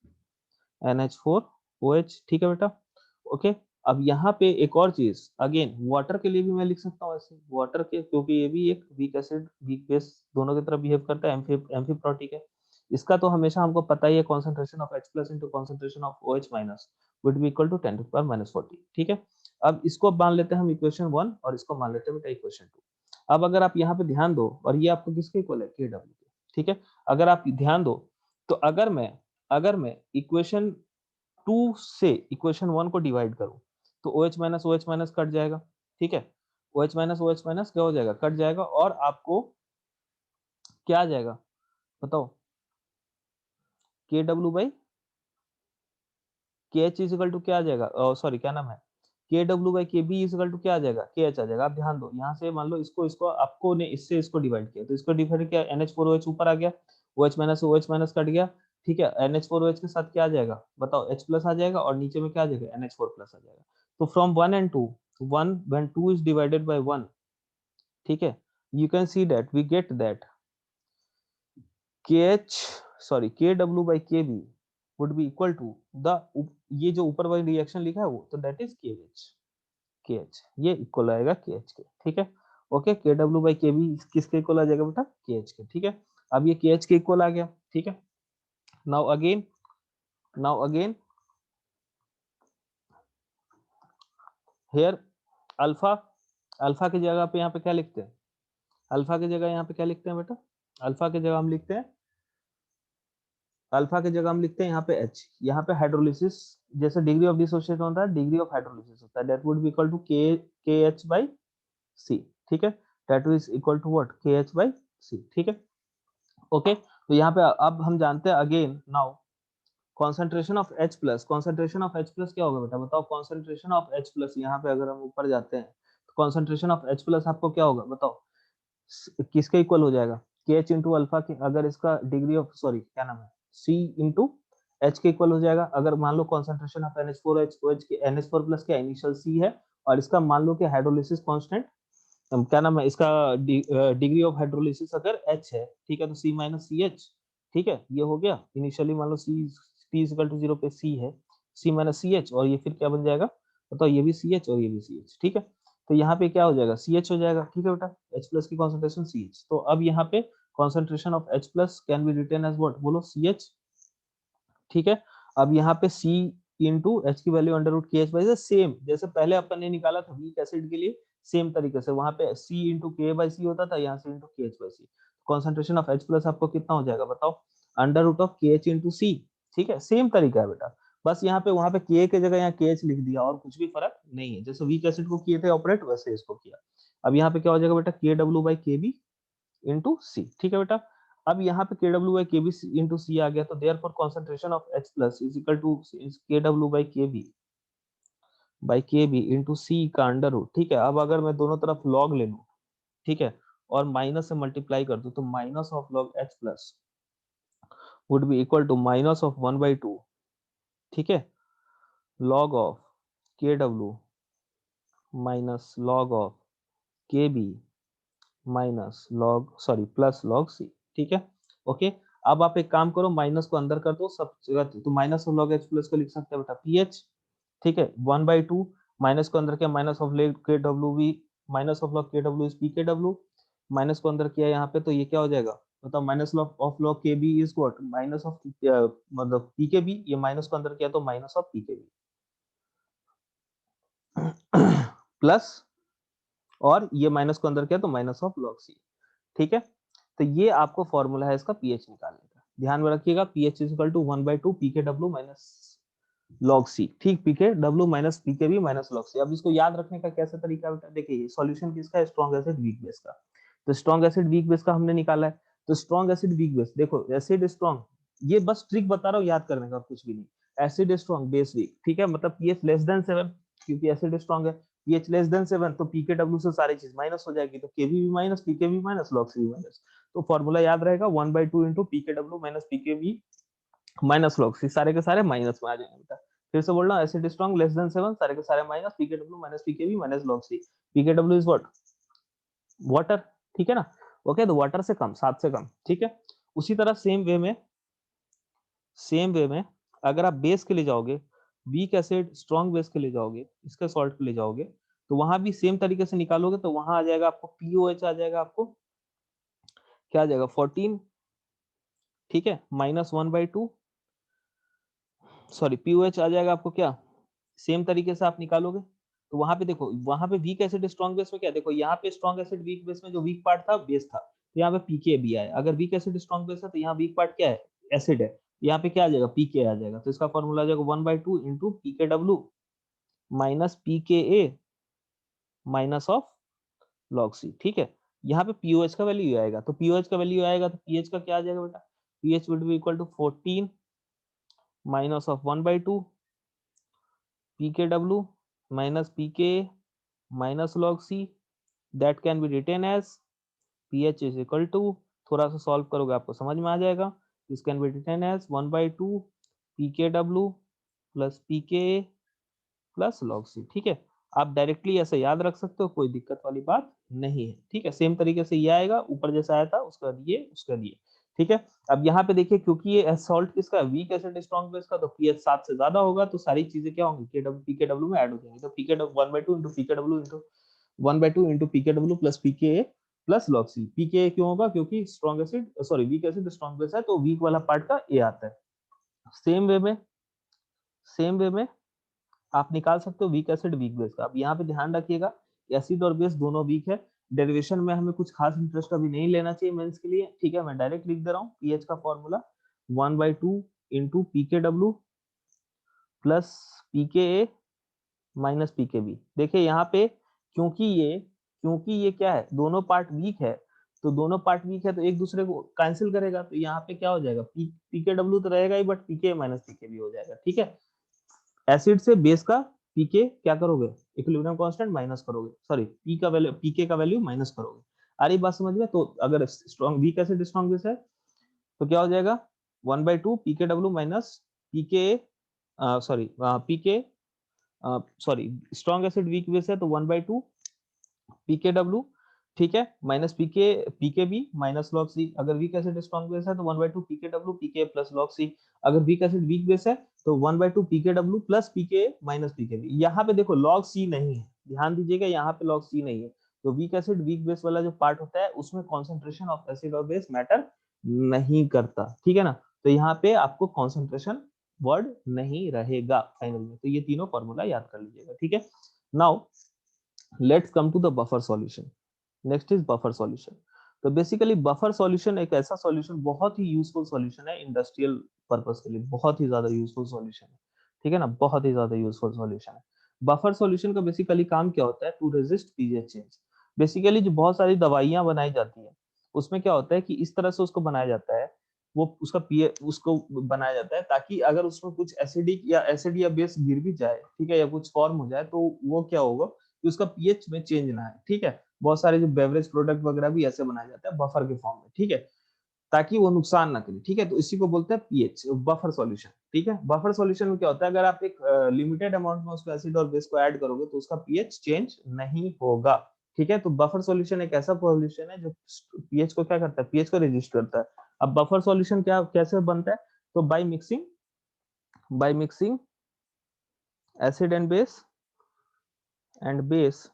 NH4OH, ठीक है बेटा। ओके, अब यहाँ पे एक और चीज अगेन वाटर के लिए भी मैं लिख सकता हूँ ऐसे, वाटर के, क्योंकि ये भी एक वीक एसिड वीक बेस दोनों की तरफ बिहेव करता है, एम्फीप्रोटिक है। इसका तो हमेशा हमको पता ही है, concentration of H plus into concentration of OH minus would be equal to 10 to power minus 40, ठीक है। अब इसको मान लेते हैं हम इक्वेशन 1 और इसको मान लेते हैं बेटा इक्वेशन 2। अब अगर आप यहाँ पे ध्यान दो, और ये आपको किसके इक्वल है KW के, ठीक है। अगर आप ध्यान दो तो अगर मैं इक्वेशन 2 से इक्वेशन 1 को डिवाइड करूं तो OH माइनस कट जाएगा, ठीक है। OH माइनस क्या हो जाएगा, कट जाएगा, और आपको क्या आ जाएगा बताओ, KW by KH is equal to क्या आ जाएगा, सॉरी क्या नाम है, KW by KB is equal to क्या आ जाएगा, KH आ जाएगा। आप ध्यान दो, यहाँ से मान लो इसको इसको आपको ने इससे इसको डिवाइड किया, तो इसको डिवाइड किया NH4OH ऊपर आ गया, OH माइनस कट गया, ठीक है। NH4OH के साथ क्या आ जाएगा बताओ, H प्लस आ जाएगा, और नीचे में क्या आ जाएगा NH4 प्लस आ जाएगा। तो from 1 and 2, 1 when 2 is divided by 1, ठीक है, you can see that we get that KH sorry KW by KB would be equal to the, ये जो ऊपर वाली रिएक्शन लिखा है वो, तो दैट इज KH ये इक्वल आएगा KH के, ठीक है। ओके, KW by KB किसके इक्वल आ जाएगा बेटा, KH के, ठीक है। अब ये KH के इक्वल आ गया, ठीक है। Now again here alpha, alpha की जगह पे यहाँ पे क्या लिखते हैं, अल्फा की जगह यहाँ पे क्या लिखते हैं बेटा, अल्फा की जगह हम लिखते हैं, अल्फा की जगह हम लिखते हैं यहाँ पे H। यहाँ पे हाइड्रोलिसिस जैसे डिग्री ऑफ डिसोसिएशन होता है, डिग्री ऑफ हाइड्रोलिसिस होता है, that would be equal to KH by C, ठीक है। That is equal to what, KH by C, ठीक है। ओके, तो यहाँ पे अब हम जानते हैं again now concentration of H plus, concentration of H plus क्या होगा बेटा बताओ, कॉन्सेंट्रेशन ऑफ H प्लस, यहाँ पे अगर हम ऊपर जाते हैं तो कॉन्सेंट्रेशन ऑफ H प्लस आपको क्या होगा बताओ, किसके इक्वल हो जाएगा, KH इंटू अल्फा के, अगर इसका डिग्री ऑफ सॉरी क्या नाम है C इंटू H के इक्वल हो जाएगा। अगर मान लो कॉन्सेंट्रेशन ऑफ NH4OH के NH4 प्लस का इनिशियल C है, और इसका मान लो कि हाइड्रोलिसिस कांस्टेंट क्या नाम है इसका, डिग्री ऑफ हाइड्रोलिसिस अगर H है, ठीक है, तो C माइनस CH, ठीक है, ये हो गया इनिशियली, मान लो C T is equal to 0 पे C है, C माइनस CH, और ये फिर क्या बन जाएगा बताओ, ये भी CH और ये भी CH, ठीक है। तो यहाँ पे क्या हो जाएगा CH हो जाएगा, ठीक है बेटा, H प्लस की कॉन्सेंट्रेशन CH। तो अब यहाँ पे concentration of H plus can be written as what बोलो, CH, ठीक है। अब यहाँ पे C इंटू एच की value under root K H by same, जैसे पहले अपन ने निकाला था वीक एसिड के लिए, सेम तरीके से वहां पे सी इंटू के बाई सी होता था, यहाँ से into K H by C. Concentration of H plus आपको कितना हो जाएगा बताओ, under root of K H into C. ठीक है, सेम तरीका है बेटा, बस यहाँ पे वहां पे के की जगह यहाँ के एच लिख दिया और कुछ भी फर्क नहीं है, जैसे वीक एसिड को किए थे ऑपरेट वैसे इसको किया। अब यहाँ पे क्या हो जाएगा बेटा, K W by K B into C. ठीक है बेटा, अब यहाँ पे K W by K B into C आ गया, तो therefore concentration of H plus is equal to K W by K B into C का अंडर रूट। ठीक है, अब अगर मैं दोनों तरफ लॉग ले लूं, ठीक है, और माइनस से मल्टीप्लाई कर दूं, तो minus of log H plus would be equal to minus of 1/2, ठीक है, log of K W minus log of K B minus log sorry plus log C. ठीक है, ओके। अब आप एक काम करो, माइनस को अंदर कर दो सब जगह, तो minus of log H plus को लिख सकते हैं बेटा पीएच। ठीक है, 1/2 माइनस को अंदर किया, माइनस ऑफ लेग के W we minus of log के डब्ल्यू इज पी के डब्ल्यू, माइनस को अंदर किया यहाँ पे, तो ये क्या हो जाएगा मतलब minus of log K B is what, minus of मतलब पी के बी, ये माइनस को अंदर किया तो minus of p K B plus, और ये माइनस को अंदर किया तो माइनस ऑफ लॉग सी। ठीक है, तो ये आपको फॉर्मूला है इसका पीएच निकालने का, ध्यान में रखिएगा, pH is equal to 1/2 PK W minus log C. ठीक, पीके डब्ल्यू माइनस पीके बी माइनस लॉग सी। अब इसको याद रखने का कैसा तरीका बेटा, देखिए सॉल्यूशन किसका है, स्ट्रॉन्ग एसिड वीक बेस का, तो स्ट्रॉन्ग एसिड वीक बेस का हमने निकाला है, तो स्ट्रॉन्ग एसिड वीक बेस, देखो एसिड स्ट्रॉन्ग, ये बस ट्रिक बता रहा हूँ याद करने का, कुछ भी नहीं, एसिड स्ट्रॉन्ग बेस वीक। ठीक है, मतलब पीएच लेस देन 7, क्योंकि एसिड स्ट्रॉन्ग है, पीएच लेस देन 7 तो पीके डब्ल्यू से सारी चीज माइनस हो जाएगी, तो केबी भी माइनस पीके भी माइनस लॉग सी भी माइनस, तो फॉर्मूला याद रहेगा 1/2 इंटू पीके डब्ल्यू माइनस पीके बी माइनस लॉग सी, सारे के सारे माइनस में आ जाएंगे बेटा। फिर से बोल रहा हूँ, एसिड स्ट्रॉन्ग लेस देन 7 सारे के सारे minus, p K W minus PK B minus log C, p K W is what, water. ठीक है ना, ओके, तो वाटर से कम, 7 से कम। ठीक है, उसी तरह सेम वे में अगर आप बेस के लिए जाओगे, वीक एसिड स्ट्रॉन्ग बेस के लिए जाओगे, इसके सॉल्ट के लिए जाओगे, तो वहां भी सेम तरीके से निकालोगे, तो वहां आ जाएगा आपको पीओएच आ जाएगा, आपको क्या आ जाएगा 14, ठीक है, माइनस 1/2, सॉरी पीओएच आ जाएगा आपको क्या, सेम तरीके से आप निकालोगे, तो वहां पे देखो, वहां पे वीक एसिड स्ट्रॉन्ग बेस में क्या, देखो यहाँ पे स्ट्रॉन्ग एसिड वीक बेस में जो वीक पार्ट था बेस था, तो यहाँ पे पीके भी आया, अगर वीक एसिड स्ट्रॉन्ग बेस है तो यहाँ वीक पार्ट क्या है, एसिड है, यहाँ पे क्या आ जाएगा, पीके आ जाएगा, तो इसका फॉर्मूला आ जाएगा 1/2 into pK W minus pK A minus of log C. ठीक है, यहाँ पे पीओएच का वैल्यू आएगा, तो पीओएच का वैल्यू आएगा तो पीएच का क्या आ जाएगा बेटा, pH would be equal to 14 minus of 1/2 PK W minus p K minus log c, that can be written as pH is equal to, थोड़ा सा सॉल्व करोगे आपको समझ में आ जाएगा, this can be written as 1/2 pkw plus pka plus log c। ठीक है, आप डायरेक्टली ऐसे याद रख सकते हो, कोई दिक्कत वाली बात नहीं है। ठीक है, सेम तरीके से ये आएगा, ऊपर जैसा आया था उसका ये उसका ये। ठीक है, अब यहाँ पे देखिए, क्योंकि ये सॉल्ट किसका, वीक एसिड स्ट्रॉन्ग बेस का, तो पीएच 7 से ज्यादा होगा, तो सारी चीजें क्या होंगी, केडब्ल्यू पीकेडब्ल्यू में ऐड हो जाएंगी, तो पीकेडब्ल्यू 1/2 इंटू पीकेडब्ल्यू इंटू 1/2 इंटू पीकेडब्ल्यू प्लस पीके प्लस लॉग सी। पीके क्यों होगा, क्योंकि strong acid sorry week acid strong base है, तो वीक वाला पार्ट का ए आता है। सेम वे में आप निकाल सकते हो वीक एसिड वीक बेस का। अब यहाँ पे ध्यान रखिएगा, एसिड और बेस दोनों वीक है, डेरिवेशन में हमें कुछ खास इंटरेस्ट अभी नहीं लेना चाहिए मेंस के लिए। ठीक है, मैं डायरेक्ट लिख दे रहा हूँ, पीएच का formula 1/2 into pK W plus PK A minus PK B. देखिए यहाँ पे क्योंकि ये क्या है, दोनों पार्ट वीक है, तो दोनों पार्ट वीक है तो एक दूसरे को कैंसिल करेगा, तो यहाँ पे क्या हो जाएगा, पीके डब्ल्यू तो रहेगा ही, but pK minus PK B हो जाएगा। ठीक है, एसिड से बेस का पीके क्या करोगे, इक्विलिब्रियम कांस्टेंट माइनस करोगे, सॉरी पी का वैल्यू पीके का वैल्यू माइनस करोगे। आ रही बात समझ में, तो अगर strong weak acid strong base है तो क्या हो जाएगा 1/2 पीके W minus pK sorry pK sorry strong acid weak base है तो 1/2 पीके डब्ल्यू, ठीक है, minus pK pK B minus log C. अगर वीक एसिड स्ट्रॉन्ग बेस है तो 1/2 पीके W pK plus log C. अगर वीक एसिड वीक बेस है तो 1/2 पीके डब्ल्यू प्लस पीके माइनस पीके बी। यहाँ पे देखो लॉग सी नहीं है, ध्यान दीजिएगा, यहाँ पे लॉग सी नहीं है, तो वीक एसिड वीक बेस वाला जो पार्ट होता है उसमें कॉन्सेंट्रेशन ऑफ एसिड और बेस मैटर नहीं करता। ठीक है ना, तो यहाँ पे आपको कॉन्सेंट्रेशन वर्ड नहीं रहेगा फाइनल में। तो ये तीनों फॉर्मूला याद कर लीजिएगा, ठीक है। Now let's come to the buffer solution. Next is buffer solution. तो बेसिकली बफर सॉल्यूशन एक ऐसा सॉल्यूशन, बहुत ही यूजफुल सॉल्यूशन है इंडस्ट्रियल पर्पस के लिए, बहुत ही ज्यादा यूजफुल सॉल्यूशन है, ठीक है ना, बहुत ही ज्यादा यूजफुल सॉल्यूशन है। बफर सॉल्यूशन का बेसिकली काम क्या होता है, to resist pH change. Basically जो बहुत सारी दवाइयां बनाई जाती है उसमें क्या होता है कि इस तरह से उसको बनाया जाता है, वो उसका पीएच उसको बनाया जाता है ताकि अगर उसमें कुछ एसिड या बेस गिर भी जाए, ठीक है, या कुछ फॉर्म हो जाए, तो वो क्या होगा कि उसका पीएच में चेंज ना है, ठीक है। बहुत सारे जो बेवरेज प्रोडक्ट वगैरह भी ऐसे बनाया जाता है बफर के फॉर्म में, ठीक है, ताकि वो नुकसान ना करे, ठीक है। तो इसी को बोलते हैं पीएच, बफर सॉल्यूशन, ठीक है। बफर सॉल्यूशन में क्या होता है, अगर आप एक लिमिटेड अमाउंट में उसको एसिड और बेस को ऐड करोगे तो उसका पीएच चेंज नहीं होगा, ठीक है। तो बफर सॉल्यूशन एक ऐसा सॉल्यूशन है जो पीएच को क्या करता है, पीएच को रजिस्ट करता है। अब बफर सॉल्यूशन क्या कैसे बनता है, तो by mixing acid and base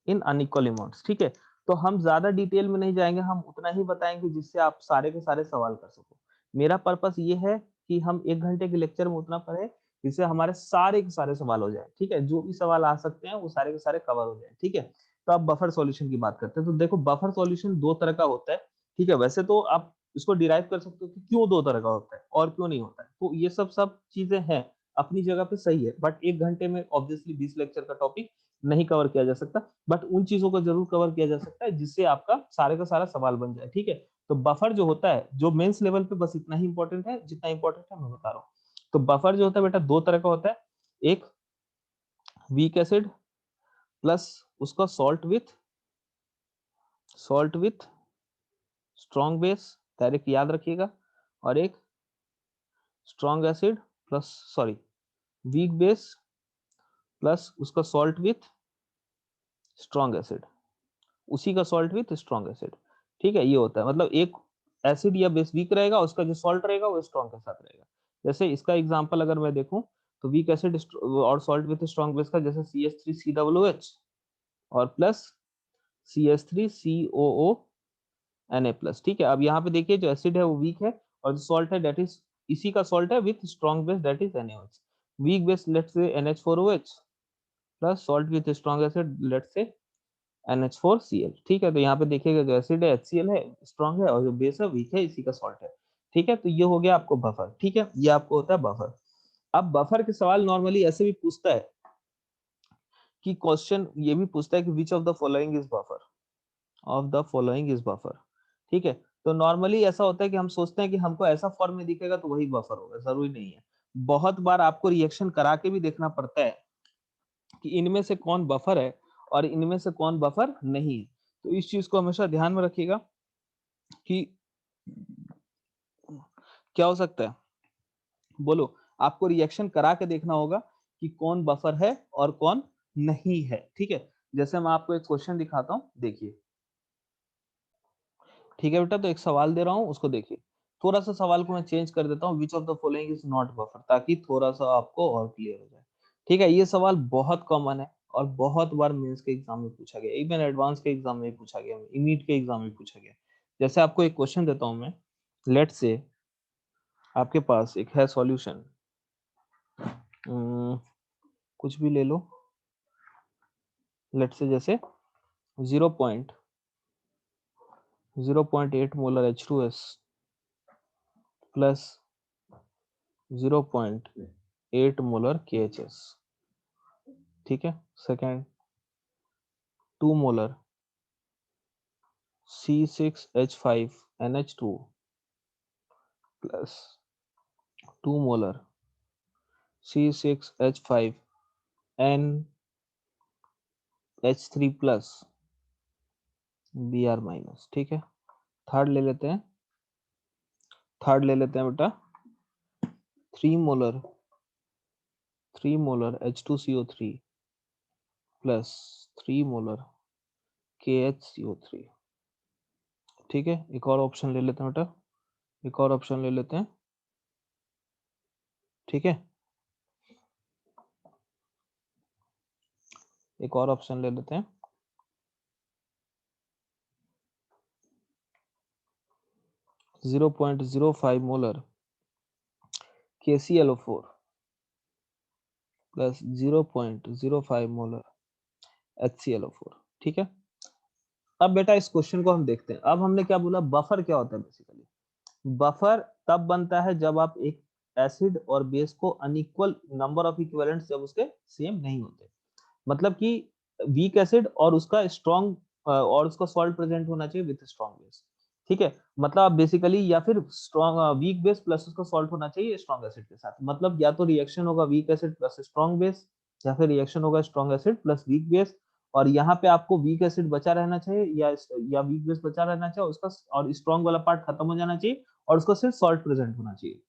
in unequal amounts, ठीक है। तो हम ज्यादा डिटेल में नहीं जाएंगे, हम उतना ही बताएंगे जिससे आप सारे के सारे सवाल कर सको। मेरा पर्पस ये है कि हम 1 घंटे के लेक्चर में उतना पढ़े जिससे हमारे सारे के सारे सवाल हो जाए, ठीक है। जो भी सवाल आ सकते हैं वो सारे के सारे कवर हो जाए, ठीक है। तो अब बफर सॉल्यूशन की बात करते हैं। तो देखो बफर सॉल्यूशन दो तरह का होता है, ठीक है। वैसे तो आप इसको डिराइव कर सकते हो कि क्यों दो तरह का होता है और क्यों नहीं होता है, तो ये सब चीजें हैं अपनी जगह पे सही है, बट 1 घंटे में ऑब्वियसली 20 लेक्चर का टॉपिक नहीं कवर किया जा सकता, बट उन चीजों को जरूर कवर किया जा सकता है जिससे आपका सारे का सारा सवाल बन जाए, ठीक है। तो बफर जो होता है, जो मेंस लेवल पे बस इतना ही इंपॉर्टेंट है जितना इंपॉर्टेंट है मैं बता रहा हूँ। तो बफर जो होता है बेटा दो तरह का होता है, एक वीक एसिड प्लस उसका salt with strong base, direct याद रखिएगा, और एक strong acid plus sorry weak base plus उसका सॉल्ट विथ स्ट्रॉन्ग एसिड, उसी का सॉल्ट विथ स्ट्रॉन्ग एसिड, ठीक है। ये होता है, मतलब एक एसिड या बेस वीक रहेगा, उसका जो सॉल्ट रहेगा वो स्ट्रॉन्ग के साथ रहेगा। जैसे इसका एग्जांपल अगर मैं देखूं तो वीक एसिड और सॉल्ट विथ स्ट्रॉन्ग बेस का, जैसे CH3COOH और प्लस CH3COO Na+, ठीक है। अब यहाँ पे देखिए जो एसिड है वो वीक है और जो सॉल्ट है दैट इज इसी का सॉल्ट है with strong base that is NaOH। Weak base let's say NH4OH plus salt with strong acid let's say NH4Cl, ठीक है। तो यहाँ पे देखिएगा जो एसिड है HCl है, स्ट्रॉन्ग है, और जो बेस है वीक है, इसी का सॉल्ट है, ठीक है। तो ये हो गया आपको बफर, ठीक है, ये आपको होता है बफर। अब बफर के सवाल नॉर्मली ऐसे भी पूछता है कि क्वेश्चन ये भी पूछता है कि which of the following is buffer, ठीक है। तो नॉर्मली ऐसा होता है कि हम सोचते हैं कि हमको ऐसा फॉर्म में दिखेगा तो वही बफर होगा, जरूरी नहीं है। बहुत बार आपको रिएक्शन करा के भी देखना पड़ता है कि इनमें से कौन बफर है और इनमें से कौन बफर नहीं है। तो इस चीज को हमेशा ध्यान में रखिएगा कि क्या हो सकता है, बोलो, आपको रिएक्शन करा के देखना होगा कि कौन बफर है और कौन नहीं है, ठीक है। जैसे मैं आपको एक क्वेश्चन दिखाता हूँ, देखिए, ठीक है बेटा। तो एक सवाल दे रहा हूँ, उसको देखिए। थोड़ा सा सवाल को मैं चेंज कर देता हूँ, which of the following is not buffer, ताकि थोड़ा सा आपको और क्लियर हो जाए, ठीक है। ये सवाल बहुत कॉमन है और बहुत बार मेंस के एग्जाम में पूछा गया, इवन एडवांस के एग्जाम में पूछा गया, नीट के एग्जाम में पूछा गया। जैसे आपको एक क्वेश्चन देता हूँ मैं, लेट से आपके पास एक है सॉल्यूशन, कुछ भी ले लो, लेट से जैसे 0.8 molar H2S plus 0.8 molar KHS, ठीक है। Second 2 molar C6H5NH2 plus 2 molar C6H5NH3 plus Br minus, ठीक है। थर्ड ले लेते हैं, बेटा 3 molar 3 molar H2CO3 plus 3 molar KHCO3, ठीक है। एक और ऑप्शन ले लेते हैं बेटा, एक और ऑप्शन ले लेते हैं, ठीक है। एक और ऑप्शन ले लेते हैं, 0.05 molar KClO4 plus 0.05 molar HClO4, ठीक है। अब बेटा इस क्वेश्चन को हम देखते हैं। अब हमने क्या बोला, बफर क्या होता है बेसिकली। बफर तब बनता है जब आप एक एसिड और बेस को अनइक्वल नंबर ऑफ इक्विवेलेंट्स जब उसके सेम नहीं होते, मतलब कि वीक एसिड और उसका स्ट्रॉन्ग और उसका सॉल्ट प्रेजेंट होना चाहिए विद स्ट्रॉन्ग बेस, ठीक है। मतलब आप बेसिकली या फिर स्ट्रॉन्ग वीक बेस प्लस उसका सॉल्ट होना चाहिए स्ट्रॉन्ग एसिड के साथ, मतलब या तो रिएक्शन होगा weak acid plus strong base, या फिर रिएक्शन होगा strong acid plus weak base. और यहाँ पे आपको वीक एसिड बचा रहना चाहिए या वीक बेस बचा रहना चाहिए, उसका और स्ट्रॉन्ग वाला पार्ट खत्म हो जाना चाहिए और उसका सिर्फ सॉल्ट प्रेजेंट होना चाहिए,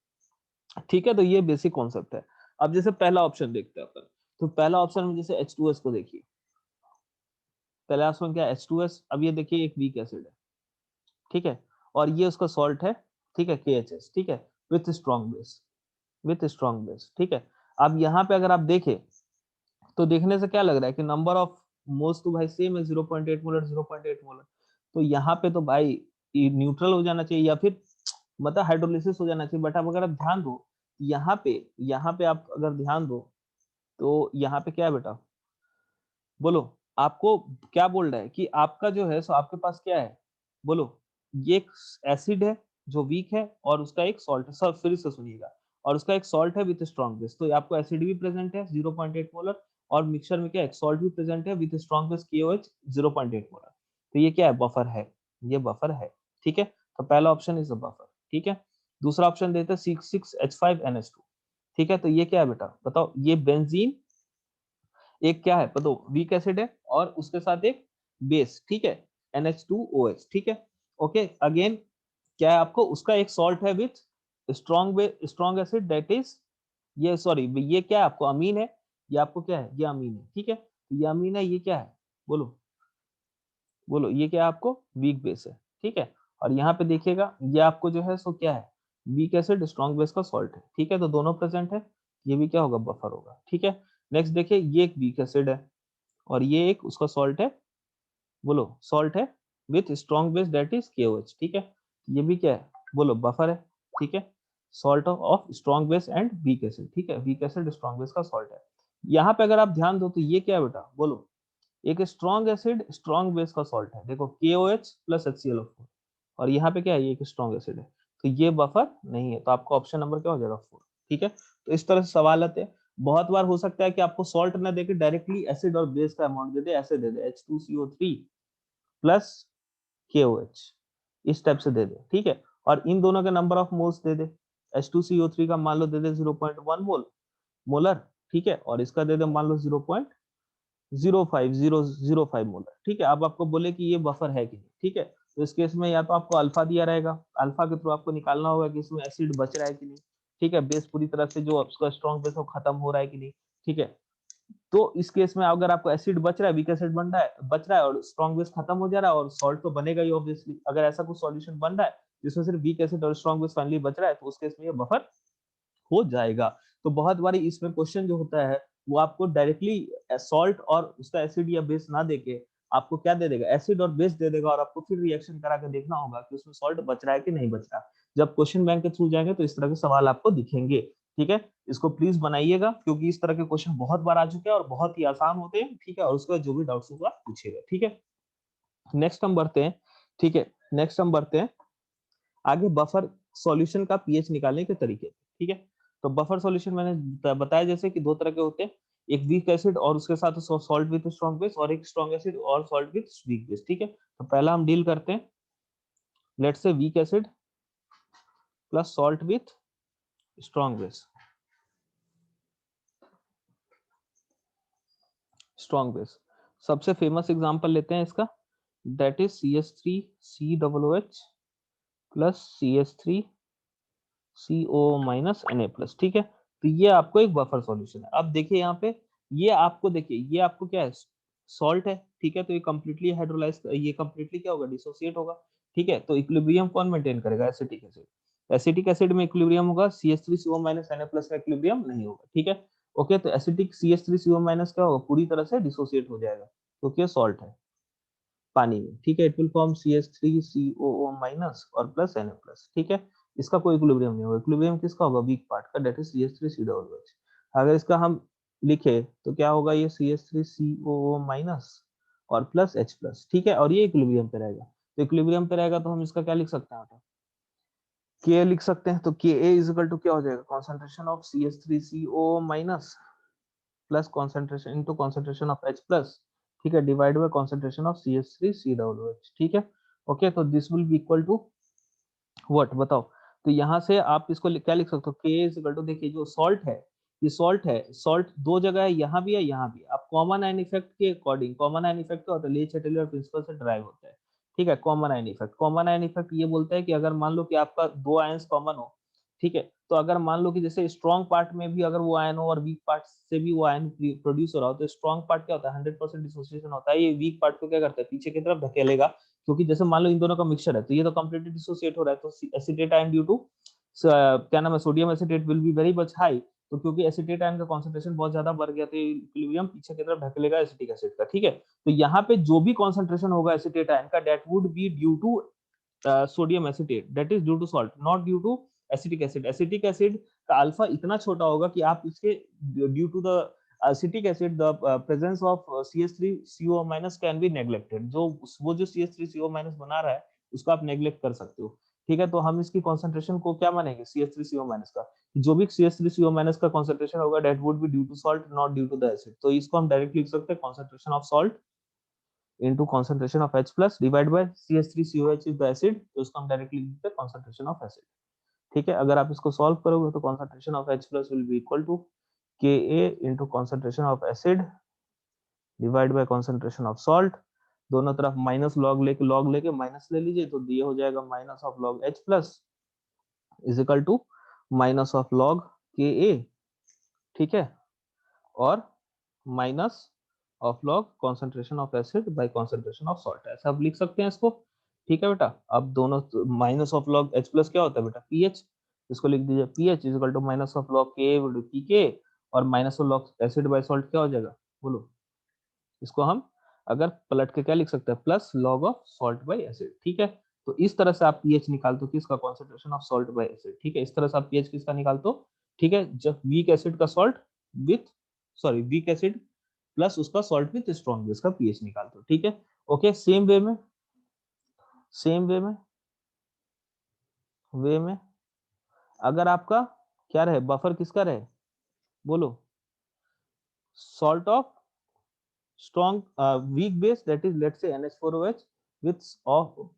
ठीक है। तो ये बेसिक कॉन्सेप्ट है। अब जैसे पहला ऑप्शन देखते हैं अपन, तो पहला ऑप्शन में जैसे H2S को देखिए, पहला ऑप्शन क्या है H2S। अब ये देखिए एक वीक एसिड है, ठीक है, और ये उसका सॉल्ट है, ठीक है, KHS, ठीक है, with strong base, with strong base, ठीक है। अब यहाँ पे अगर आप देखें तो देखने से क्या लग रहा है कि नंबर ऑफ मोल्स तो भाई सेम है, 0.8 मोलर 0.8 मोलर। तो यहाँ पे तो भाई न्यूट्रल हो जाना चाहिए या फिर मतलब हाइड्रोलिसिस हो जाना चाहिए। बट अब अगर आप ध्यान दो, यहाँ पे आप अगर ध्यान दो तो यहाँ पे क्या है बेटा, बोलो आपको क्या बोल रहा है कि आपका जो है सो आपके पास क्या है, बोलो ये एक एसिड है जो वीक है और उसका एक सॉल्ट है, सब फिर से सुनिएगा, और उसका एक सॉल्ट है विद स्ट्रॉन्ग बेस। तो आपको एसिड भी प्रेजेंट है 0.8 मोलर और मिक्सचर में क्या है, सॉल्ट भी प्रेजेंट है with strong base KOH 0.8 molar. तो ये क्या है, बफर है, ये बफर है, ठीक है। तो पहला ऑप्शन इज अ बफर, ठीक है। दूसरा ऑप्शन देते हैं C6H5NH2, ठीक है। तो ये क्या है बेटा, बताओ, ये बेंजीन एक क्या है बताओ, वीक एसिड है और उसके साथ एक बेस, ठीक है, NH2OH, ठीक है। ओके अगेन क्या है आपको, उसका एक सॉल्ट है with strong acid that is, ये सॉरी ये क्या है आपको अमीन है, ये आपको क्या है, ये अमीन है, ठीक है। ये अमीन है, ये क्या है, बोलो बोलो, ये क्या है आपको वीक बेस है, ठीक है। और यहाँ पे देखिएगा ये आपको जो है सो क्या है, वीक एसिड स्ट्रॉन्ग बेस का सॉल्ट है, ठीक है। तो दोनों प्रेजेंट है, ये भी क्या होगा, बफर होगा, ठीक है। नेक्स्ट देखिए ये एक वीक एसिड है और ये एक उसका सॉल्ट है, बोलो सॉल्ट है with strong base that is KOH, ठीक है। ये भी क्या है, बोलो बफर है, ठीक है। Salt of strong base and weak acid, ठीक है, वीक एसिड स्ट्रॉन्ग बेस का सॉल्ट है। यहाँ पे अगर आप ध्यान दो तो ये क्या है बेटा, बोलो एक स्ट्रॉन्ग एसिड स्ट्रॉन्ग बेस का सॉल्ट है, देखो KOH प्लस HClO4, और यहाँ पे क्या है, ये एक स्ट्रॉन्ग एसिड है। तो ये बफर नहीं है, तो आपका ऑप्शन नंबर क्या हो जाएगा, 4, ठीक है। तो इस तरह से सवाल आते हैं। बहुत बार हो सकता है कि आपको सॉल्ट ना देके डायरेक्टली एसिड और बेस का अमाउंट दे दे, ऐसे दे दे H2CO3 प्लस KOH, इस टाइप से दे दे, ठीक है। और इन दोनों के number of moles they they, H2CO3 का मान लो दे दे 0.1 मोलर, ठीक है, और इसका दे दे मान लो 0.05005 मोलर, ठीक है। अब आपको बोले कि ये बफर है कि नहीं, ठीक है। तो इस केस में या तो आपको अल्फा दिया रहेगा, अल्फा के थ्रू आपको निकालना होगा कि इसमें एसिड बच रहा है कि नहीं, ठीक है, बेस पूरी तरह से जो उसका स्ट्रॉन्ग बेस वो खत्म हो रहा है कि नहीं, ठीक है। तो इस केस में अगर आपको एसिड बच रहा है, वीक एसिड बन रहा है, बच रहा है और स्ट्रॉन्ग बेस खत्म हो जा रहा है, और सॉल्ट तो बनेगा ही ऑब्वियसली। अगर ऐसा कुछ सॉल्यूशन बन रहा है जिसमें सिर्फ वीक एसिड और स्ट्रॉन्ग बेस फाइनली बच रहा है, तो उस केस में ये बफर हो जाएगा। तो बहुत बारी इसमें क्वेश्चन जो होता है वो आपको डायरेक्टली सॉल्ट और उसका एसिड या बेस ना देके आपको क्या दे देगा, एसिड और बेस दे देगा, और आपको फिर रिएक्शन करा के देखना होगा कि उसमें सॉल्ट बच रहा है कि नहीं बच रहा। जब क्वेश्चन बैंक के थ्रू जाएंगे तो इस तरह के सवाल आपको दिखेंगे, ठीक है। इसको प्लीज बनाइएगा क्योंकि इस तरह के क्वेश्चन बहुत बार आ चुके हैं और बहुत ही आसान होते हैं, ठीक है। और उसके बाद जो भी डाउट्स होगा पूछिएगा, ठीक है। नेक्स्ट हम बढ़ते हैं, ठीक है, नेक्स्ट हम बढ़ते हैं आगे बफर सॉल्यूशन का पीएच निकालने के तरीके, ठीक है। तो बफर सॉल्यूशन मैंने बताया जैसे कि दो तरह के होते हैं, एक वीक एसिड और उसके साथ सॉल्ट विद स्ट्रॉन्ग बेस, और एक स्ट्रॉन्ग एसिड और सॉल्ट विद वीक बेस, ठीक है। तो पहला हम डील करते हैं, let's say weak acid plus salt with strong base, strong base. सबसे फेमस एग्जांपल लेते हैं इसका, that is CH3COOH plus CH3CO minus Na plus, ठीक है। तो ये आपको एक बफर सॉल्यूशन है। अब देखिए यहाँ पे ये आपको देखिए ये आपको क्या है, सॉल्ट है, ठीक है। तो ये कंप्लीटली हाइड्रोलाइज, ये कंप्लीटली क्या होगा, डिसोसिएट होगा, ठीक है। तो इक्विलिब्रियम कौन मेंटेन करेगा, एसिटिक एसिड। एसिटिक एसिड में इक्विलिब्रियम होगा, CH3CO माइनस Na प्लस का इक्विलिब्रियम नहीं होगा, ठीक है। ओके तो एसिटिक CH3CO माइनस क्या होगा, पूरी तरह से डिसोसिएट हो जाएगा क्योंकि सॉल्ट है पानी में, ठीक है। It will form CH3COO minus और प्लस Na प्लस, ठीक है। इसका कोई इक्विलिब्रियम नहीं होगा। इक्विलिब्रियम किसका होगा? वीक पार्ट का, दैट इज CH3COOH। अगर इसका हम लिखे तो क्या होगा? ये CH3COO माइनस और प्लस H प्लस, ठीक है, और ये इक्विलिब्रियम पे रहेगा। तो इक्विलिब्रियम पे रहेगा तो हम इसका क्या लिख सकते हैं? Ka लिख सकते हैं, तो Ka इज इक्वल टू क्या हो जाएगा? Concentration of CH3COO minus plus concentration into concentration of H plus, ठीक है, divide bye concentration of CH3COOH, ठीक है। ओके, तो this will be equal to what, बताओ। तो यहाँ से आप इसको क्या लिख सकते हो? Ka इज इक्वल टू, देखिए जो सॉल्ट है, ये सॉल्ट है, सॉल्ट दो जगह है, यहाँ भी है, यहाँ भी है। आप कॉमन आयन इफेक्ट के अकॉर्डिंग, कॉमन आयन इफेक्ट क्या होता है? ले-चैटली और प्रिंसिपल से ड्राइव होता है, ठीक है। Common ion effect, common ion effect ये बोलता है कि अगर मान लो कि आपका दो आयंस कॉमन हो, ठीक है, तो अगर मान लो कि जैसे स्ट्रॉन्ग पार्ट में भी अगर वो आयन हो और वीक पार्ट से भी वो आयन प्रोड्यूस हो रहा हो, तो स्ट्रॉन्ग पार्ट क्या होता है? 100% डिसोसिएशन होता है। ये वीक पार्ट को क्या करता है? पीछे की तरफ धकेलेगा, क्योंकि जैसे मान लो इन दोनों का मिक्सचर है, तो ये तो कंप्लीटली डिसोसिएट हो रहा है, तो एसिटेट आयन ड्यू टू क्या नाम है, sodium acetate will be very much high. तो क्योंकि एसिटेट आयन का कॉन्सेंट्रेशन बहुत ज्यादा बढ़ गया, तो इक्विलिब्रियम पीछे की तरफ ढकेलेगा एसिटिक एसिड का, ठीक है। तो यहाँ पे जो भी कॉन्सेंट्रेशन होगा एसिटेट आयन का, that would be due to sodium acetate, that is due to salt, not due to acetic acid. Acetic acid का अल्फा इतना छोटा होगा कि आप इसके due to the acetic acid the presence of CH3CO minus can be neglected। जो वो जो CH3CO minus बना रहा है उसको आप नेग्लेक्ट कर सकते हो, ठीक है। तो हम इसकी कॉन्सेंट्रेशन को क्या मानेंगे? CH3CO माइनस का, जो भी CH3CO माइनस का कॉन्सेंट्रेशन होगा that would be due to salt, not due to the acid. तो इसको हम डायरेक्ट लिख सकते हैं concentration of salt into concentration of H plus divided by CH3COH is the acid, तो इसको हम डायरेक्टली लिख सकते हैं concentration of acid, ठीक है। अगर आप इसको सॉल्व करोगे तो concentration of H plus will be equal to Ka into concentration of acid divided by concentration of salt। दोनों तरफ माइनस लॉग लेके माइनस ले लीजिए, तो ये हो जाएगा minus of log H plus is equal to minus of log Ka, ठीक है, और minus of log concentration of acid by concentration of salt, ऐसा आप लिख सकते हैं इसको, ठीक है बेटा। अब दोनों minus of log H plus क्या होता है बेटा? पीएच, इसको लिख दीजिए pH is equal to minus of log Ka p K, और minus of log acid by salt क्या हो जाएगा? बोलो, इसको हम अगर पलट के क्या लिख सकते हैं? Plus log of salt bye acid, ठीक है। तो इस तरह से आप पीएच निकाल दो किसका? Concentration of salt bye acid, ठीक है। इस तरह से आप पीएच किसका निकाल दो, ठीक है, जब वीक एसिड का salt with sorry weak acid plus उसका सॉल्ट विथ स्ट्रॉन्ग बेस का पीएच निकाल दो, ठीक है। ओके, सेम वे में अगर आपका क्या रहे? बफर किसका रहे? बोलो, salt of strong weak base, that is let's say NH4OH with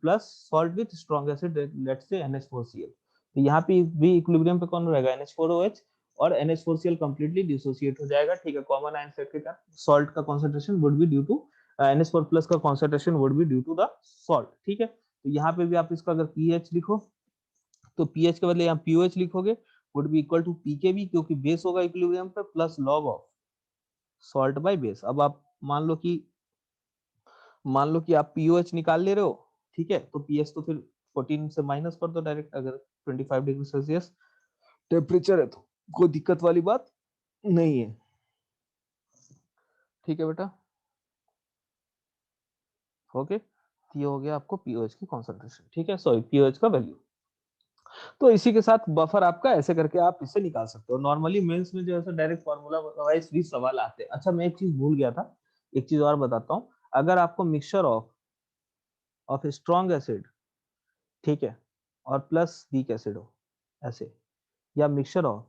plus salt with strong acid, let's say NH4Cl। तो यहाँ पे भी इक्विलिब्रियम पे कौन रहेगा? NH4OH, और NH4Cl कंप्लीटली डिसोसिएट हो जाएगा, ठीक है। कॉमन आयन सेट के कारण सॉल्ट का concentration would be due to NH4 plus का concentration would be due to the salt, ठीक है। तो यहाँ पे भी आप इसका अगर pH लिखो तो pH के बदले यहाँ pOH लिखोगे, would be equal to pKb, क्योंकि बेस होगा इक्विलिब्रियम पे, plus log of salt by base. अब आप मान लो कि आप पीओएच निकाल ले रहे हो, ठीक है, तो पीएच तो फिर 14 से माइनस कर दो डायरेक्ट, अगर 25 डिग्री सेल्सियस टेम्परेचर है तो कोई दिक्कत वाली बात नहीं है, ठीक है बेटा। ओके, ये हो गया आपको पीओएच की कॉन्सेंट्रेशन, ठीक है, सॉरी पीओएच का वैल्यू। तो इसी के साथ बफर आपका ऐसे करके आप इससे निकाल सकते हो। नॉर्मली मेंस में जो है डायरेक्ट फार्मूला वाइज भी सवाल आते हैं। अच्छा, मैं एक चीज भूल गया था, एक चीज और बताता हूँ। अगर आपको मिक्सचर ऑफ स्ट्रॉन्ग एसिड, ठीक है, और प्लस वीक एसिड हो ऐसे, या mixture of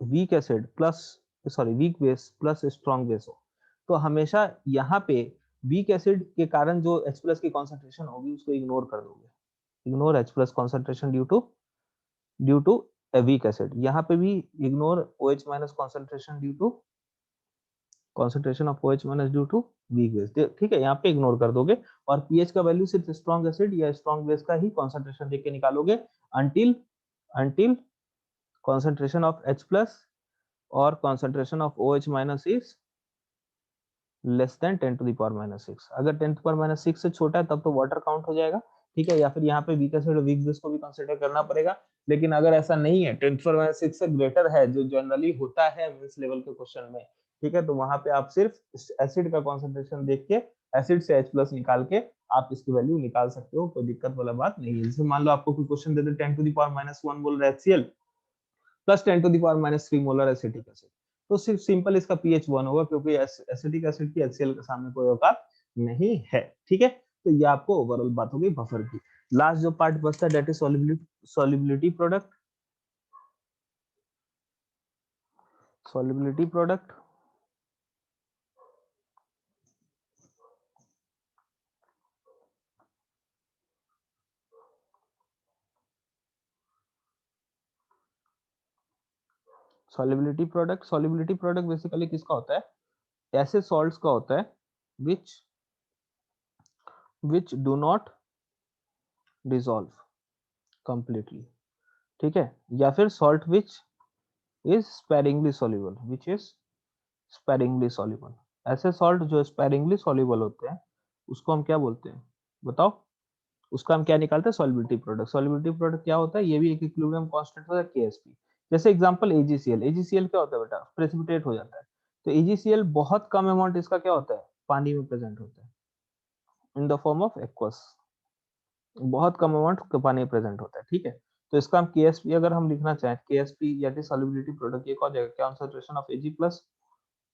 weak acid plus weak base plus strong base हो, तो हमेशा यहाँ पे वीक एसिड के कारण जो H प्लस की कॉन्सेंट्रेशन होगी उसको इग्नोर कर दोगे, ignore H plus concentration due to a weak acid. यहाँ पे भी ignore OH minus concentration due to concentration of OH minus due to weak base, ठीक है, यहाँ पे इग्नोर कर दोगे, और पीएच का वैल्यू सिर्फ स्ट्रॉन्ग एसिड या स्ट्रॉन्ग बेस का ही कॉन्सेंट्रेशन देख के निकालोगे, until until concentration of H plus or concentration of OH minus is less than 10 to the power minus 6। अगर 10 to the power minus 6 से छोटा है तब तो वाटर काउंट हो जाएगा, ठीक है, या फिर यहाँ पे वीक एसिड और वीक बेस को भी कंसीडर करना पड़ेगा। लेकिन अगर ऐसा नहीं है, 10 to the power minus 6 से ग्रेटर है, जो जनरली होता है मेंस लेवल के क्वेश्चन में, ठीक है, तो वहां पे आप सिर्फ एसिड का कॉन्सेंट्रेशन देख के एसिड से H प्लस निकाल के आप इसकी वैल्यू निकाल सकते हो, कोई दिक्कत वाला बात नहीं है। जैसे मान लो आपको कोई क्वेश्चन दे दे 10 to the power -1 molar HCl plus 10 to the power -3 molar acetic acid, तो सिर्फ सिंपल इसका pH 1 होगा, क्योंकि एसिटिक एसिड की HCl के सामने कोई औकात नहीं है। ठीक है, तो ये आपको ओवरऑल बात हो गई बफर की। लास्ट जो पार्ट बचता है that is solubility product. Solubility product solubility product basically किसका होता है? ऐसे सॉल्ट्स का होता है which do not dissolve completely, ठीक है, या फिर salt which is sparingly soluble। ऐसे सॉल्ट जो sparingly soluble होते हैं उसको हम क्या बोलते हैं बताओ? उसका हम क्या निकालते हैं? Solubility product. सॉल्युबिलिटी प्रोडक्ट क्या होता है? ये भी एक इक्विलिब्रियम कांस्टेंट होता है KSP। जैसे एग्जांपल AgCl, AgCl क्या होता है बेटा? प्रेसिपिटेट हो जाता है। तो AgCl बहुत कम अमाउंट इसका क्या होता है? पानी में प्रेजेंट होता है in the form of aqueous, बहुत कम अमाउंट का पानी प्रेजेंट होता है। ठीक है, तो इसका हम KSP अगर हम लिखना चाहें, KSP या सॉल्युबिलिटी प्रोडक्ट ये क्या हो जाएगा? कॉन्सेंट्रेशन ऑफ Ag प्लस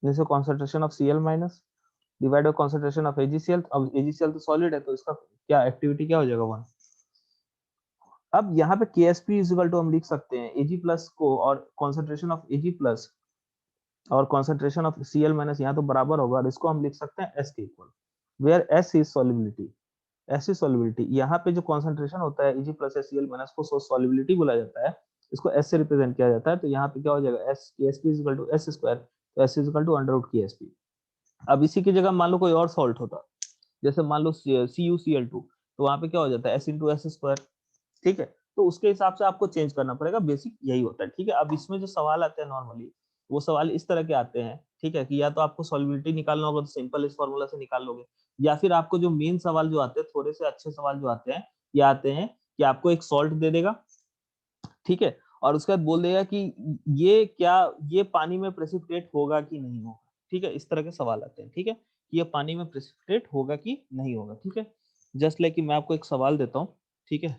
जैसे concentration of Cl minus divide by concentration of AgCl। अब AgCl तो सॉलिड है तो इसका क्या एक्टिविटी क्या हो जाएगा? 1। अब यहाँ पे KSP इक्वल टू हम लिख सकते हैं Ag प्लस को और कॉन्सेंट्रेशन ऑफ Ag प्लस और कॉन्सेंट्रेशन ऑफ Cl माइनस, यहाँ तो बराबर होगा और इसको हम लिख सकते हैं S के equal, where S is solubility. ऐसी सॉल्युबिलिटी, यहाँ पे जो कॉन्सेंट्रेशन होता है Ag प्लस Cl माइनस को सॉल्युबिलिटी बोला जाता है, इसको S से रिप्रेजेंट किया जाता है। तो यहाँ पे क्या हो जाएगा? S KSP equal to S square, तो S equal to under root KSP। अब इसी की जगह मान लो कोई और सॉल्ट होता, जैसे मान लो CuCl2, तो वहां पे क्या हो जाता है? S into S square. ठीक है, तो उसके हिसाब से आपको चेंज करना पड़ेगा, बेसिक यही होता है। ठीक है, अब इसमें जो सवाल आते हैं नॉर्मली वो सवाल इस तरह के आते हैं, ठीक है, कि या तो आपको सॉल्युबिलिटी निकालना होगा तो सिंपल इस फॉर्मूला से निकाल लोगे, या फिर आपको जो मेन सवाल जो आते हैं, थोड़े से अच्छे सवाल जो आते हैं, ये आते हैं कि आपको एक सॉल्ट दे देगा, ठीक है, और उसके बाद बोल देगा कि ये क्या, ये पानी में प्रेसिपिटेट होगा कि नहीं होगा। ठीक है, इस तरह के सवाल आते हैं। ठीक है, कि ये पानी में प्रेसिपिटेट होगा कि नहीं होगा। ठीक है, जस्ट लाइक कि मैं आपको एक सवाल देता हूँ, ठीक है,